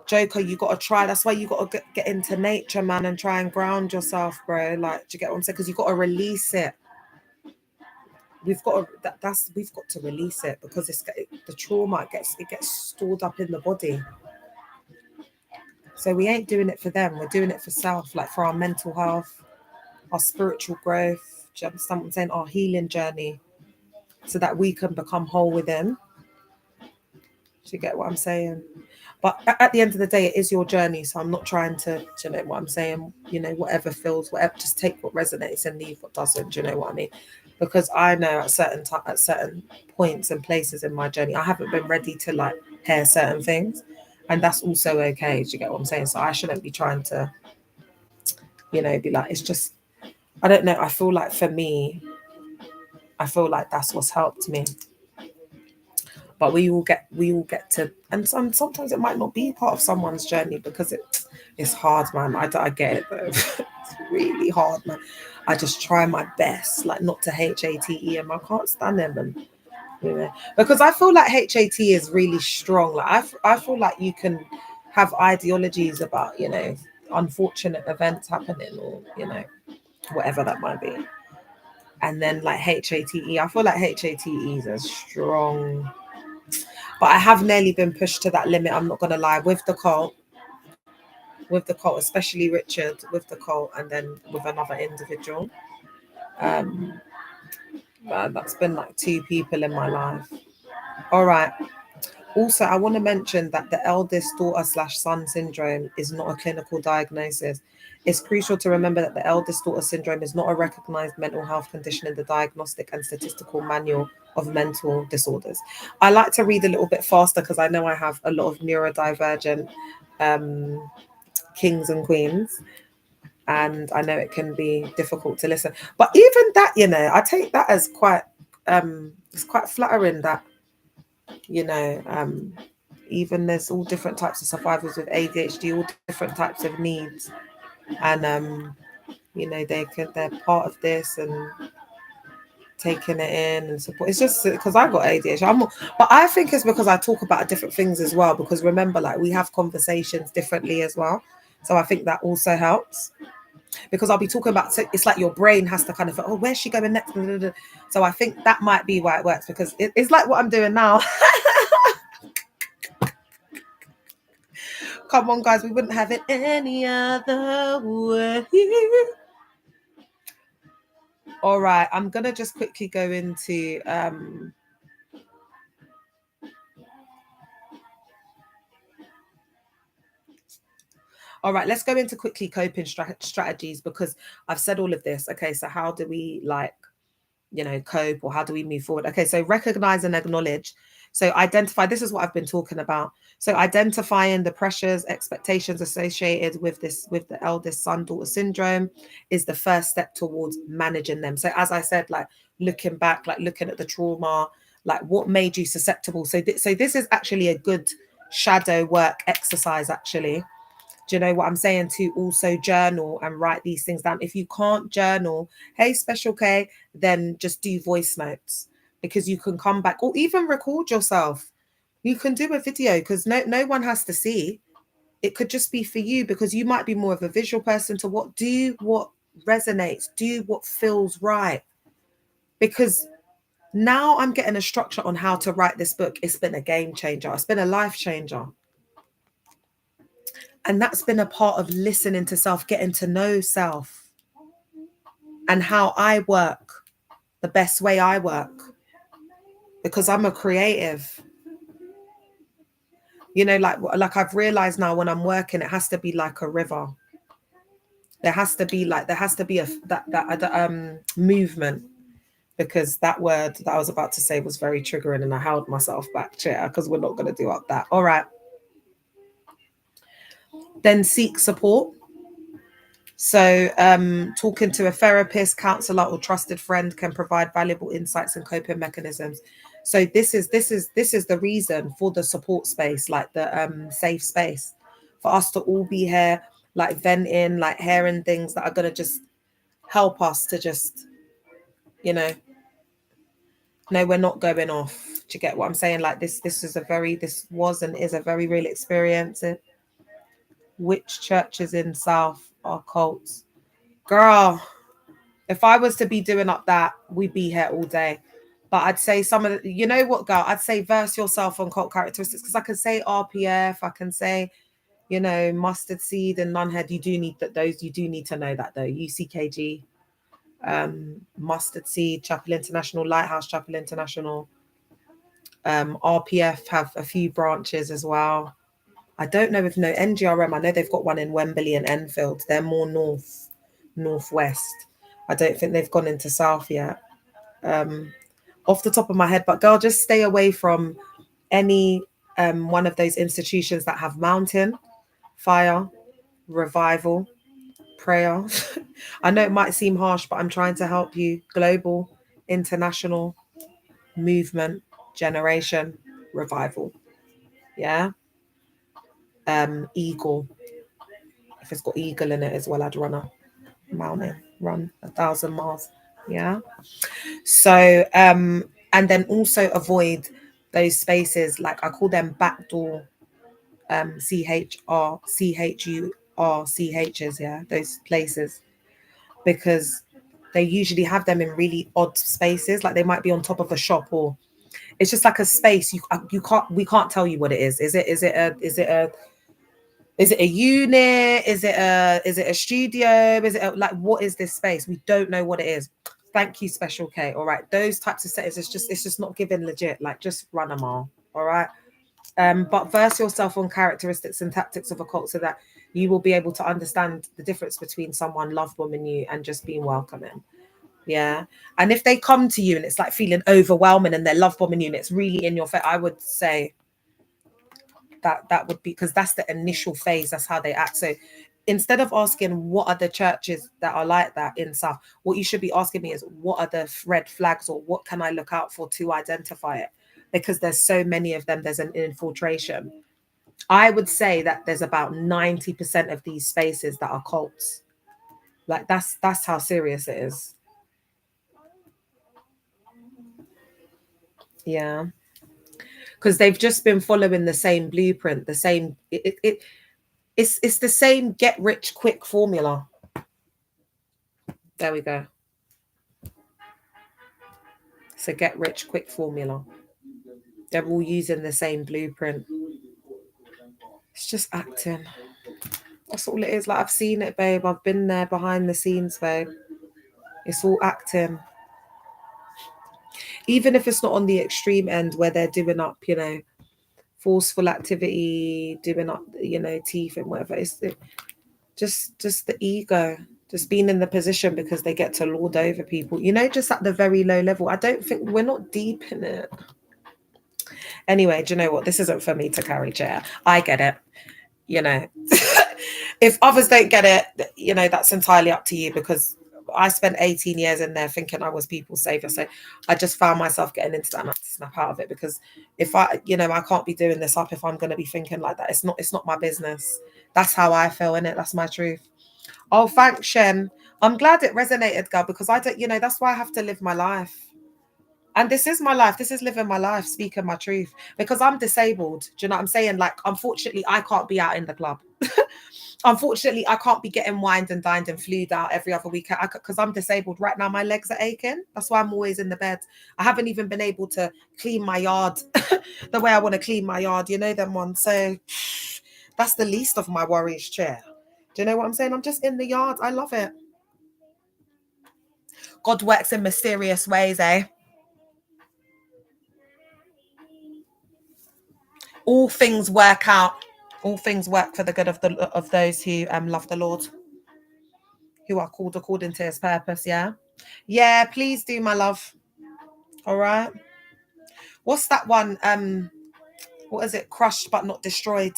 Joker, you got to try. That's why you got to get into nature, man, and try and ground yourself, bro. Like, do you get what I'm saying? Because you got to release it. We've got to release it, because the trauma gets stored up in the body. So we ain't doing it for them. We're doing it for self, like for our mental health, our spiritual growth. Do you understand what I'm saying? Our healing journey, so that we can become whole within. Do you get what I'm saying? But at the end of the day, it is your journey. So I'm not trying to, do you know what I'm saying? Whatever feels, whatever, just take what resonates and leave what doesn't. Do you know what I mean? Because I know at certain points and places in my journey, I haven't been ready to like hear certain things. And that's also okay. Do you get what I'm saying? So I shouldn't be trying to, be like, it's just, I don't know. I feel like for me, that's what's helped me. But we all get to, and sometimes it might not be part of someone's journey, because it's hard, man. I get it though. It's really hard, man. I just try my best, like not to HATE him. I can't stand him, and because I feel like HAT is really strong. Like I feel like you can have ideologies about unfortunate events happening, or whatever that might be, and then like HATE, I feel like HATEs are strong. But I have nearly been pushed to that limit, I'm not going to lie, with the cult, especially Richard, with the cult, and then with another individual. That's been like two people in my life. All right. Also, I want to mention that the eldest daughter/son syndrome is not a clinical diagnosis. It's crucial to remember that the eldest daughter syndrome is not a recognized mental health condition in the Diagnostic and Statistical Manual of Mental Disorders. I like to read a little bit faster because I know I have a lot of neurodivergent kings and queens, and I know it can be difficult to listen. But even that, I take that as quite it's quite flattering that even there's all different types of survivors with ADHD, all different types of needs, and they're part of this and taking it in and support. It's just because I got ADHD, but I think it's because I talk about different things as well. Because remember, like we have conversations differently as well, so I think that also helps. Because I'll be talking about, so it's like your brain has to kind of, oh, where's she going next? So I think that might be why it works, because it's like what I'm doing now. Come on, guys, we wouldn't have it any other way. All right, I'm gonna just quickly go into all right, let's go into quickly coping strategies, because I've said all of this. Okay, so how do we cope, or how do we move forward? Okay, so recognize and acknowledge. So identify, this is what I've been talking about. So identifying the pressures, expectations associated with this, with the eldest son daughter syndrome, is the first step towards managing them. So as I said, like looking back, like looking at the trauma, like what made you susceptible. So this is actually a good shadow work exercise, actually. Do you know what I'm saying? To also journal and write these things down. If you can't journal, hey, Special K, then just do voice notes, because you can come back, or even record yourself. You can do a video, because no one has to see. It could just be for you, because you might be more of a visual person. To do what resonates, do what feels right. Because now I'm getting a structure on how to write this book. It's been a game changer. It's been a life changer. And that's been a part of listening to self, getting to know self, and how I work, the best way I work, because I'm a creative. Like I've realized now, when I'm working, it has to be like a river. There has to be a that movement, because that word that I was about to say was very triggering, and I held myself back, chair, because we're not going to do up that. All right. Then seek support. So, talking to a therapist, counselor, or trusted friend can provide valuable insights and coping mechanisms. So this is the reason for the support space, like the safe space, for us to all be here, like venting, like hearing things that are gonna just help us to just, you know, no, we're not going off. Do you get what I'm saying? Like this was and is a very real experience. Which churches in South are cults? Girl, if I was to be doing up that, we'd be here all day. But I'd say some of the, you know what, girl? I'd say verse yourself on cult characteristics, because I can say RPF, I can say, mustard seed and nunhead. You do need that; those you do need to know that, though. UCKG, mustard seed, Chapel International, Lighthouse Chapel International, RPF have a few branches as well. I don't know if NGRM. I know they've got one in Wembley and Enfield. They're more northwest. I don't think they've gone into south yet. Off the top of my head, but girl, just stay away from any one of those institutions that have mountain, fire, revival, prayer. I know it might seem harsh, but I'm trying to help you. Global, international, movement, generation, revival. Yeah. Eagle. If it's got eagle in it as well, I'd run a mountain, run 1,000 miles. Yeah. So, and then also avoid those spaces, like I call them backdoor, CHRCHURCHs, yeah, those places, because they usually have them in really odd spaces, like they might be on top of a shop, or it's just like a space we can't tell you what it is. Is it a unit? Is it a studio? Like, what is this space? We don't know what it is. Thank you, Special K. All right, those types of settings, it's just not giving legit. Like, just run them all. All right. But verse yourself on characteristics and tactics of a cult, so that you will be able to understand the difference between someone love bombing you and just being welcoming. Yeah. And if they come to you and it's like feeling overwhelming and they're love bombing you and it's really in your face, I would say that would be, because that's the initial phase. That's how they act. So instead of asking what are the churches that are like that in South, what you should be asking me is, what are the red flags, or what can I look out for to identify it? Because there's so many of them. There's an infiltration. I would say that there's about 90% of these spaces that are cults. Like, that's how serious it is. Yeah. Because they've just been following the same blueprint, the same it's the same get rich quick formula. There we go. It's a get rich quick formula. They're all using the same blueprint. It's just acting. That's all it is. Like, I've seen it, babe. I've been there behind the scenes, babe. It's all acting. Even if it's not on the extreme end where they're doing up, forceful activity, doing up, teeth and whatever. It's just the ego, just being in the position because they get to lord over people. Just at the very low level. I don't think we're not deep in it. Anyway, do you know what? This isn't for me to carry, chair. I get it. If others don't get it, that's entirely up to you, because I spent 18 years in there thinking I was people's savior. So I just found myself getting into that and I had to snap out of it, because if I can't be doing this up if I'm going to be thinking like that. It's not my business. That's how I feel in it. That's my truth. Oh, thanks, Shen. I'm glad it resonated, girl, because I don't, that's why I have to live my life. And this is my life. This is living my life, speaking my truth, because I'm disabled. Do you know what I'm saying? Like, unfortunately, I can't be out in the club. Unfortunately, I can't be getting wined and dined and flued out every other weekend because I'm disabled. Right now, my legs are aching. That's why I'm always in the bed. I haven't even been able to clean my yard the way I want to clean my yard. You know them ones. So that's the least of my worries, chair. Do you know what I'm saying? I'm just in the yard. I love it. God works in mysterious ways, eh? All things work out. All things work for the good of those who love the Lord, who are called according to his purpose. Yeah, please do, my love. All right. What's that one? What is it? Crushed but not destroyed.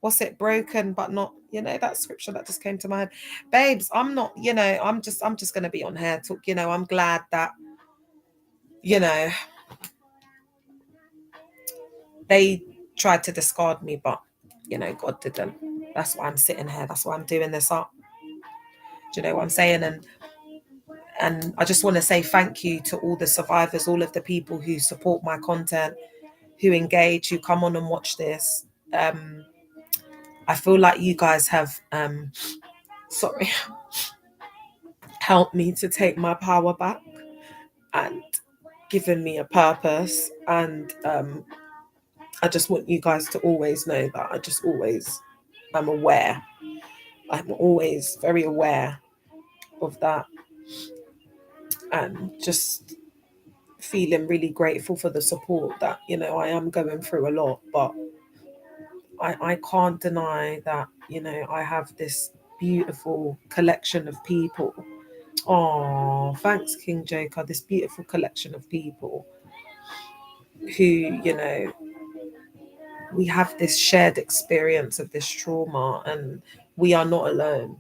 What's it? Broken but not, that scripture that just came to my head. Babes, I'm not, I'm just gonna be on here talk. I'm glad that, they tried to discard me, but God didn't. That's why I'm sitting here. That's why I'm doing this up. Do you know what I'm saying? And I just want to say thank you to all the survivors, all of the people who support my content, who engage, who come on and watch this. I feel like you guys have sorry helped me to take my power back and given me a purpose. And I just want you guys to always know that I'm aware. I'm always very aware of that, and just feeling really grateful for the support that I am going through a lot, but I can't deny that I have this beautiful collection of people. Oh, thanks, King Joker. This beautiful collection of people who we have this shared experience of this trauma, and we are not alone.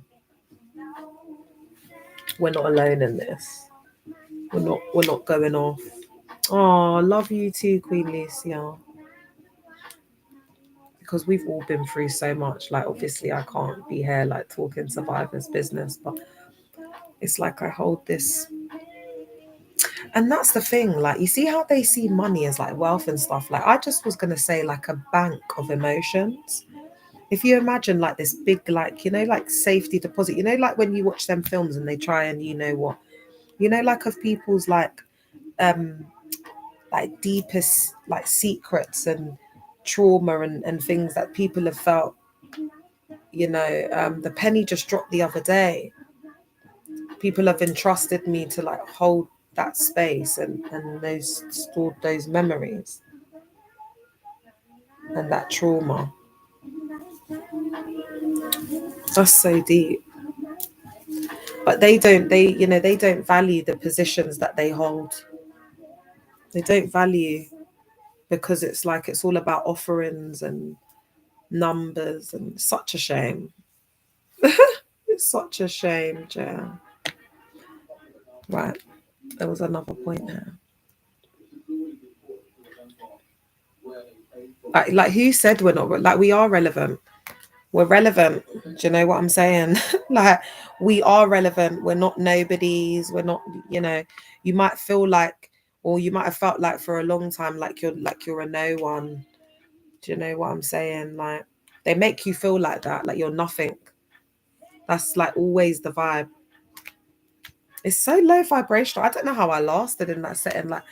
We're not alone in this. We're not going off. Oh, love you too, Queen Lucia. Because we've all been through so much. Like, obviously I can't be here like talking survivors business, but it's like I hold this. And that's the thing, like, you see how they see money as like wealth and stuff. Like, I just was gonna say like a bank of emotions. If you imagine like this big, like, like safety deposit, like when you watch them films and they try and like of people's like deepest like secrets and trauma and things that people have felt. The penny just dropped the other day. People have entrusted me to like hold that space and those stored those memories and that trauma. That's so deep. But they don't value the positions that they hold. They don't value, because it's like it's all about offerings and numbers, and such a shame. It's such a shame, Jan. Right. There was another point here. Like who said we're not like we are relevant? We're relevant. Do you know what I'm saying? Like, we are relevant. We're not nobodies. We're not, you might feel like, or you might have felt like for a long time like you're a no one. Do you know what I'm saying? Like, they make you feel like that, like you're nothing. That's like always the vibe. It's so low vibrational. I don't know how I lasted in that setting. Like,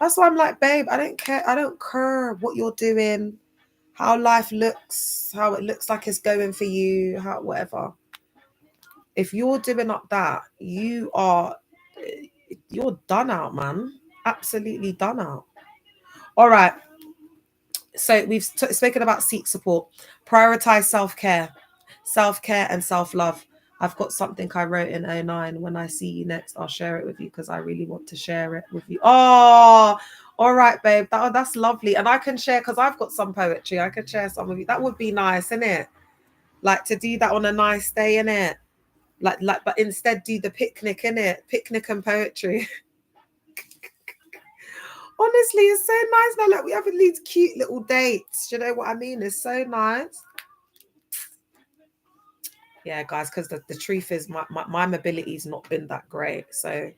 that's why I'm like, babe, I don't care. I don't care what you're doing. how life looks, how it looks like it's going for you, how whatever. If you're doing up that, you're done out, man. Absolutely done out. All right. So we've spoken about seek support, prioritize self-care and self-love. I've got something I wrote in '09. When I see you next, I'll share it with you because I really want to share it with you. Oh, all right, babe. That's lovely. And I can share because I've got some poetry. I could share some of you. That would be nice, isn't it? Like to do that on a nice day, innit? But instead do the picnic, innit? Picnic and poetry. Honestly, it's so nice now. Like we having these cute little dates. Do you know what I mean? It's so nice. Yeah, guys, because the truth is my mobility's not been that great. So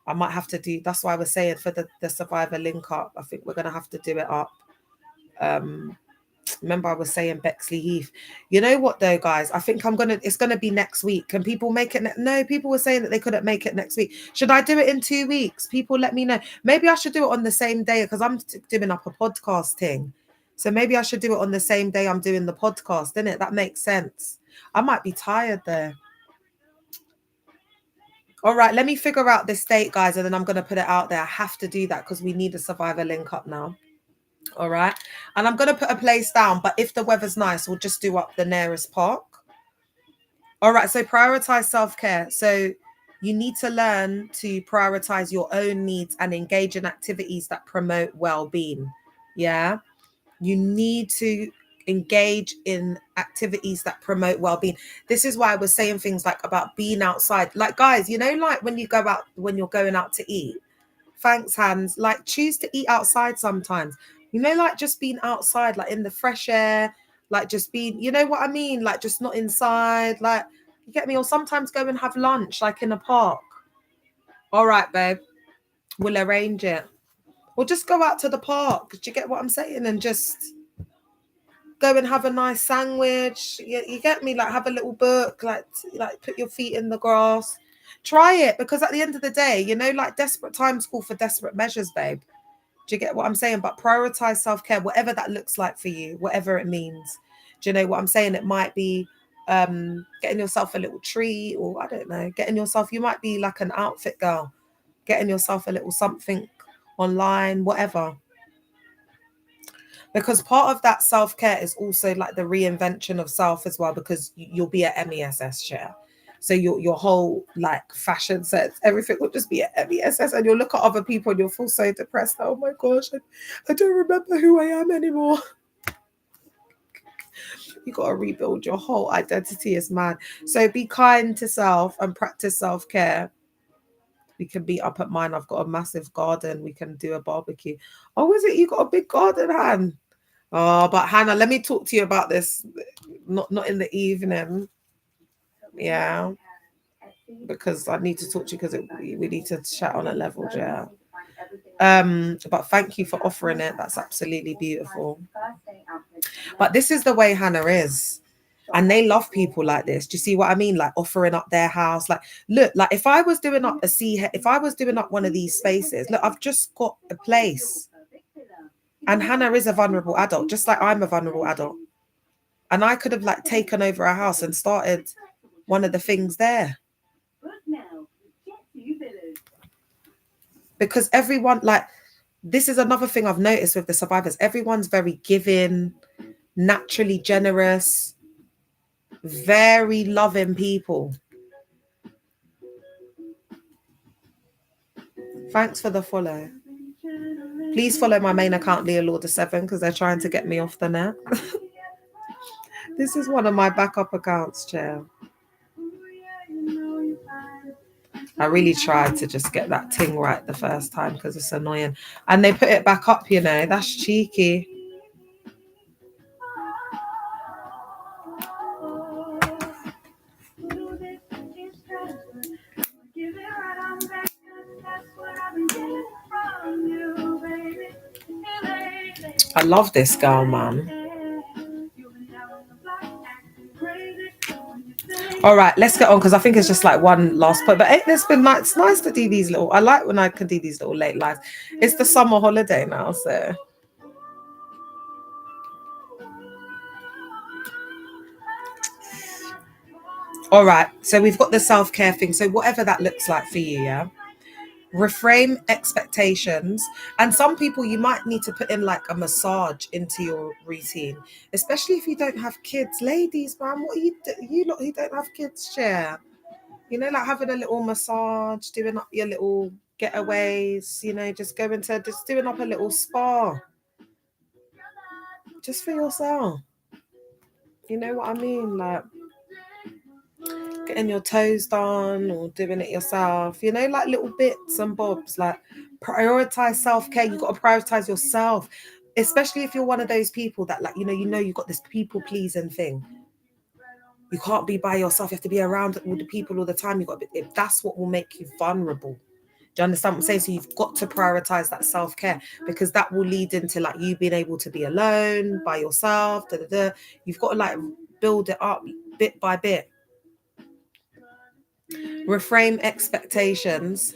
I might have to do, that's why I was saying for the survivor link up, I think we're gonna have to do it up. Remember I was saying Bexley Heath. You know what though, guys? I think it's gonna be next week. Can people make it? No, people were saying that they couldn't make it next week. Should I do it in 2 weeks? People let me know. Maybe I should do it on the same day because I'm doing up a podcast thing. So maybe I should do it on the same day I'm doing the podcast, innit? That makes sense. I might be tired there. All right, let me figure out this date, guys, and then I'm going to put it out there. I have to do that because we need a survivor link up now. All right. And I'm going to put a place down, but if the weather's nice, we'll just do up the nearest park. All right. So prioritize self-care. So you need to learn to prioritize your own needs and engage in activities that promote well-being. Yeah. You need to engage in activities that promote well-being. This is why I was saying things like about being outside. Like, guys, you know, like when you're going out to eat, thanks, Hans, like choose to eat outside sometimes. You know, like just being outside, like in the fresh air, like just being, you know what I mean? Like just not inside, like, you get me? Or sometimes go and have lunch, like in a park. All right, babe, we'll arrange it. Or just go out to the park. Do you get what I'm saying? And just go and have a nice sandwich. You get me? Like have a little book, like put your feet in the grass. Try it, because at the end of the day, you know, like desperate times call for desperate measures, babe. Do you get what I'm saying? But prioritize self-care, whatever that looks like for you, whatever it means. Do you know what I'm saying? It might be getting yourself a little treat, or I don't know, you might be like an outfit girl, getting yourself a little something online, whatever. Because part of that self-care is also like the reinvention of self as well, because you'll be at MESS share. So your whole like fashion sets, everything will just be at MESS, and you'll look at other people and you'll feel so depressed. Oh my gosh, I don't remember who I am anymore. You got to rebuild your whole identity as man. So be kind to self and practice self-care. We can be up at mine. I've got a massive garden. We can do a barbecue. Oh, is it? You got a big garden, Han? Oh, but Hannah, let me talk to you about this. Not in the evening. Yeah. Because I need to talk to you, because we need to chat on a level, yeah. But thank you for offering it. That's absolutely beautiful. But this is the way Hannah is. And they love people like this. Do you see what I mean? Like offering up their house. Like, look, like if I was doing up one of these spaces, look, I've just got a place. And Hannah is a vulnerable adult, just like I'm a vulnerable adult. And I could have like taken over a house and started one of the things there. Because everyone, like, this is another thing I've noticed with the survivors. Everyone's very giving, naturally generous, very loving people. Thanks for the follow. Please follow my main account, Leah Lauder 7, because they're trying to get me off the net. This is one of my backup accounts, Chair. I really tried to just get that thing right the first time because it's annoying. And they put it back up, you know. That's cheeky. I love this girl, man. All right, let's get on, because I think it's just like one last point. But it's nice to do these little. I like when I can do these little late lives. It's the summer holiday now, so All right. So we've got the self-care thing. So whatever that looks like for you, yeah. Reframe expectations. And some people, you might need to put in like a massage into your routine, especially if you don't have kids. Ladies, man, what are you lot who don't have kids share? You know, like having a little massage, doing up your little getaways, you know, just doing up a little spa just for yourself. You know what I mean? Like getting your toes done or doing it yourself, you know, like little bits and bobs. Like prioritize self-care. You got to prioritize yourself, especially if you're one of those people that, like, you got this people pleasing thing. You can't be by yourself. You have to be around all the people all the time. If that's what will make you vulnerable. Do you understand what I'm saying? So you've got to prioritize that self-care, because that will lead into like you being able to be alone by yourself. You've got to like build it up bit by bit. Reframe expectations.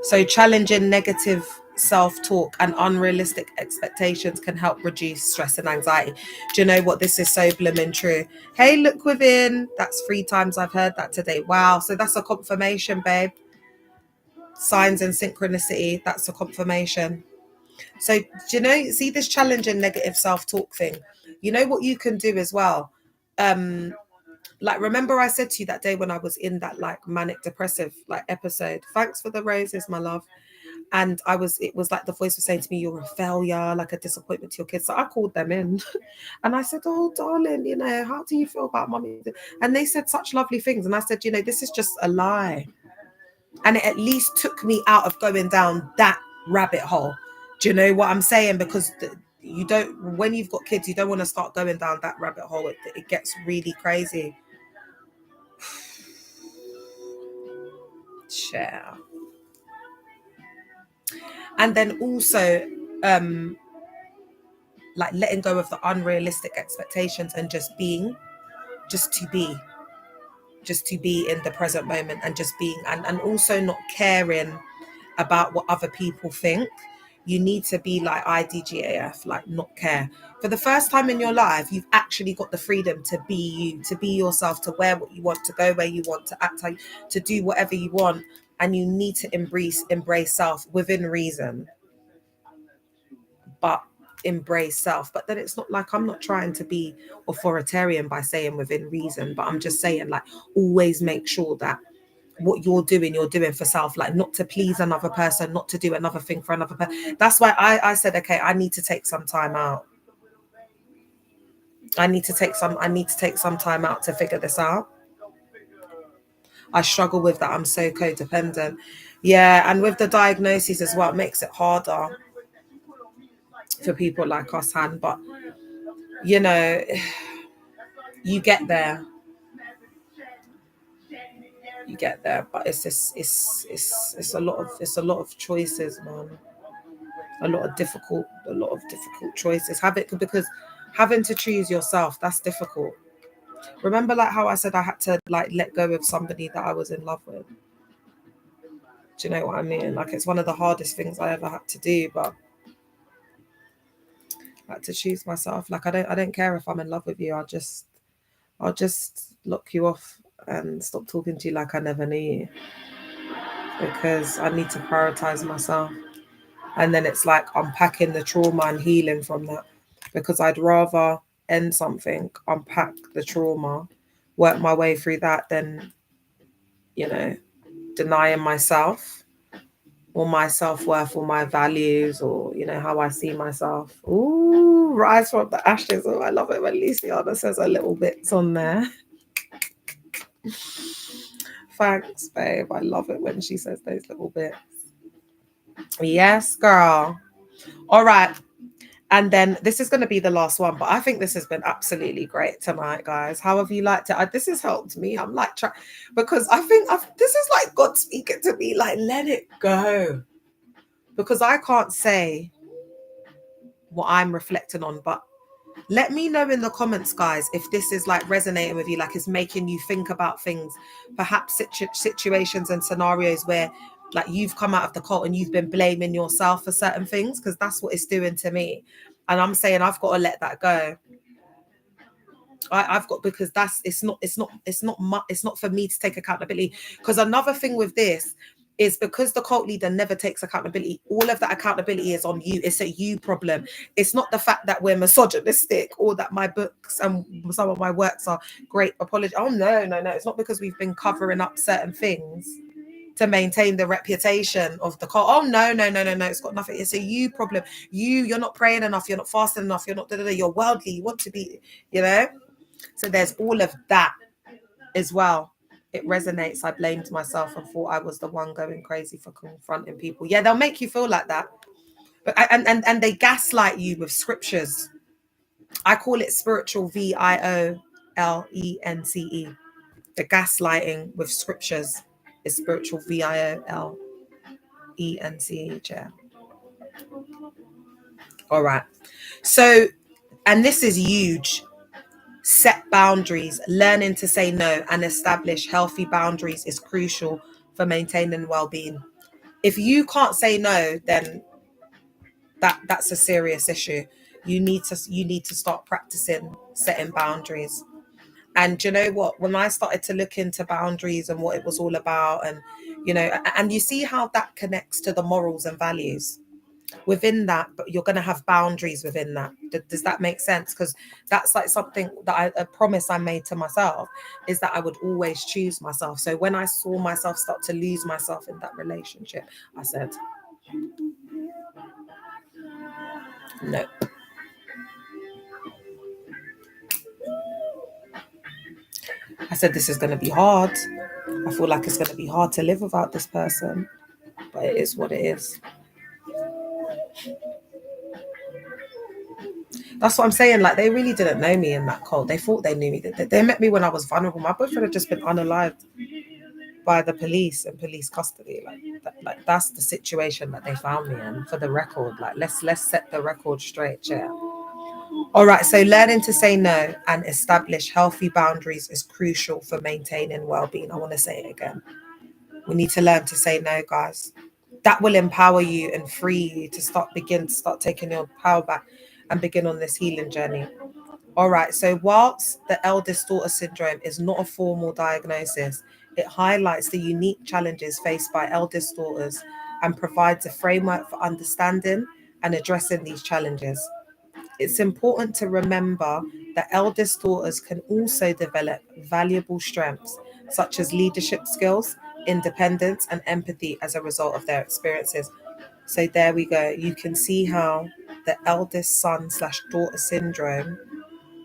So challenging negative self-talk and unrealistic expectations can help reduce stress and anxiety. Do you know what? This is so blooming true. Hey, look within. That's 3 times I've heard that today. Wow. So that's a confirmation, babe. Signs and synchronicity. That's a confirmation. So, do you know, see this challenging negative self-talk thing? You know what you can do as well? Like, remember I said to you that day when I was in that like manic depressive like episode, thanks for the roses, my love. And it was like the voice was saying to me, you're a failure, like a disappointment to your kids. So I called them in and I said, oh, darling, you know, how do you feel about mommy? And they said such lovely things. And I said, you know, this is just a lie. And it at least took me out of going down that rabbit hole. Do you know what I'm saying? Because when you've got kids, you don't want to start going down that rabbit hole. It gets really crazy. Share. And then also like letting go of the unrealistic expectations and just to be in the present moment, and just being, and also not caring about what other people think. You need to be like IDGAF, like not care. For the first time in your life, you've actually got the freedom to be you, to be yourself, to wear what you want, to go where you want, to act like, to do whatever you want. And you need to embrace self within reason, but embrace self. But then it's not like, I'm not trying to be authoritarian by saying within reason, but I'm just saying like always make sure that what you're doing for self, like not to please another person, not to do another thing for another person. That's why I said, okay, I need to take some time out. I need to take some time out to figure this out. I struggle with that. I'm so codependent. Yeah, and with the diagnosis as well, it makes it harder for people like us, Han. But you know, you get there. But it's a lot of choices, man. A lot of difficult choices. Because having to choose yourself, that's difficult. Remember, like how I said I had to like let go of somebody that I was in love with. Do you know what I mean? Like, it's one of the hardest things I ever had to do, but I had to choose myself. Like, I don't care if I'm in love with you. I'll just lock you off and stop talking to you like I never knew you, because I need to prioritize myself. And then it's like unpacking the trauma and healing from that, because I'd rather end something, unpack the trauma, work my way through that, than, you know, denying myself or my self-worth or my values, or, you know, how I see myself. Ooh, rise from the ashes. Oh, I love it when Luciana says a little bits on there. Thanks, babe. I love it when she says those little bits. Yes, girl. All right. And then this is going to be the last one, but I think this has been absolutely great tonight, guys. How have you liked it? This has helped me. I'm like, because I think this is like God speaking to me, like, let it go. Because I can't say what I'm reflecting on, but let me know in the comments, guys, if this is like resonating with you, like it's making you think about things, perhaps situations and scenarios where like you've come out of the cult and you've been blaming yourself for certain things, because that's what it's doing to me. And I'm saying I've got to let that go. I've got, because it's not for me to take accountability. Because another thing with this is, because the cult leader never takes accountability, all of that accountability is on you. It's a you problem. It's not the fact that we're misogynistic or that my books and some of my works are great apology. Oh no. It's not because we've been covering up certain things to maintain the reputation of the cult. Oh no. It's got nothing. It's a you problem. You're not praying enough. You're not fasting enough. You're not. You're worldly. You want to be. So there's all of that as well. It resonates. I blamed myself and thought I was the one going crazy for confronting people. Yeah, they'll make you feel like that. But and they gaslight you with scriptures. I call it spiritual violence. The gaslighting with scriptures is spiritual violence. Yeah. All right. So, and this is huge. Set boundaries. Learning to say no and establish healthy boundaries is crucial for maintaining well-being. If you can't say no, then that's a serious issue. You need to start practicing setting boundaries. And you know what? When I started to look into boundaries and what it was all about, and and you see how that connects to the morals and values within that, but you're going to have boundaries within that. Does that make sense? Because that's like something that a promise I made to myself, is that I would always choose myself. So when I saw myself start to lose myself in that relationship, I said, no. I said, this is going to be hard. I feel like it's going to be hard to live without this person, but it is what it is. That's what I'm saying. Like, they really didn't know me in that cult. They thought they knew me. They met me when I was vulnerable. My boyfriend had just been unalived by the police and police custody. Like that's the situation that they found me in. For the record, like let's set the record straight, yeah. All right. So learning to say no and establish healthy boundaries is crucial for maintaining well-being. I want to say it again. We need to learn to say no, guys. That will empower you and free you to start taking your power back and begin on this healing journey. All right. So whilst the eldest daughter syndrome is not a formal diagnosis, it highlights the unique challenges faced by eldest daughters and provides a framework for understanding and addressing these challenges. It's important to remember that eldest daughters can also develop valuable strengths such as leadership skills, independence, and empathy as a result of their experiences. So there we go. You can see how the eldest son/daughter syndrome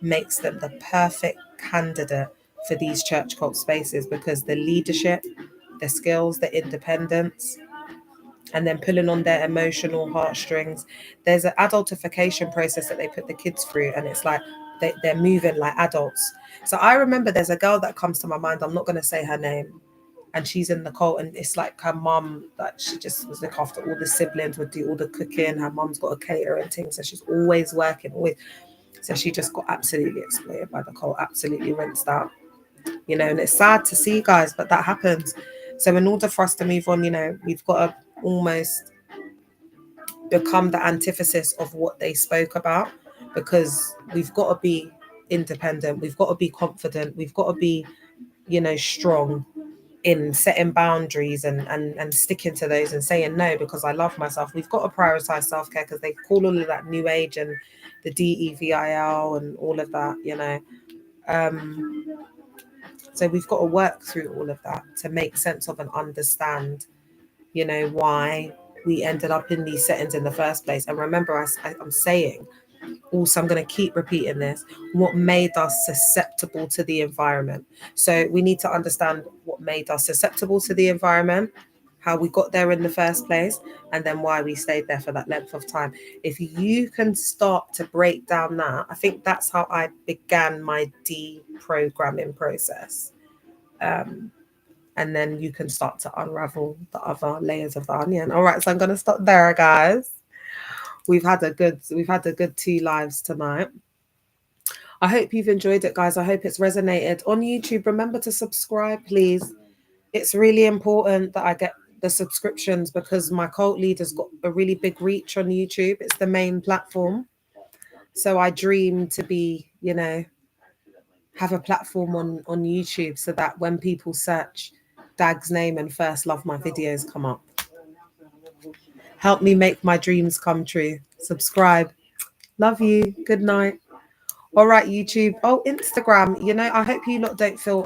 makes them the perfect candidate for these church cult spaces, because the leadership, the skills, the independence, and then pulling on their emotional heartstrings. There's an adultification process that they put the kids through, and it's like they're moving like adults. So I remember there's a girl that comes to my mind. I'm not going to say her name. And she's in the cult, and it's like her mum, that she just was look after all the siblings, would do all the cooking. Her mum's got a caterer and things, so she's always working, always. So she just got absolutely exploited by the cult, absolutely rinsed out, and it's sad to see, guys, but that happens. So in order for us to move on, we've got to almost become the antithesis of what they spoke about, because we've got to be independent, we've got to be confident, we've got to be, strong in setting boundaries and sticking to those and saying no because I love myself. We've got to prioritize self-care, because they call all of that new age and the DEVIL and all of that, so we've got to work through all of that to make sense of and understand, why we ended up in these settings in the first place. And remember, I'm saying, also, I'm going to keep repeating this, what made us susceptible to the environment. So we need to understand what made us susceptible to the environment, how we got there in the first place, and then why we stayed there for that length of time. If you can start to break down that, I think that's how I began my deprogramming process. And then you can start to unravel the other layers of the onion. All right, so I'm going to stop there, guys. We've had a good 2 lives tonight. I hope you've enjoyed it, guys. I hope it's resonated. On YouTube, remember to subscribe, please. It's really important that I get the subscriptions, because my cult leader's got a really big reach on YouTube. It's the main platform. So I dream to be, have a platform on YouTube so that when people search Dag's name and First Love, my videos come up. Help me make my dreams come true. Subscribe. Love you. Good night. All right, YouTube. Oh, Instagram. You know, I hope you lot don't feel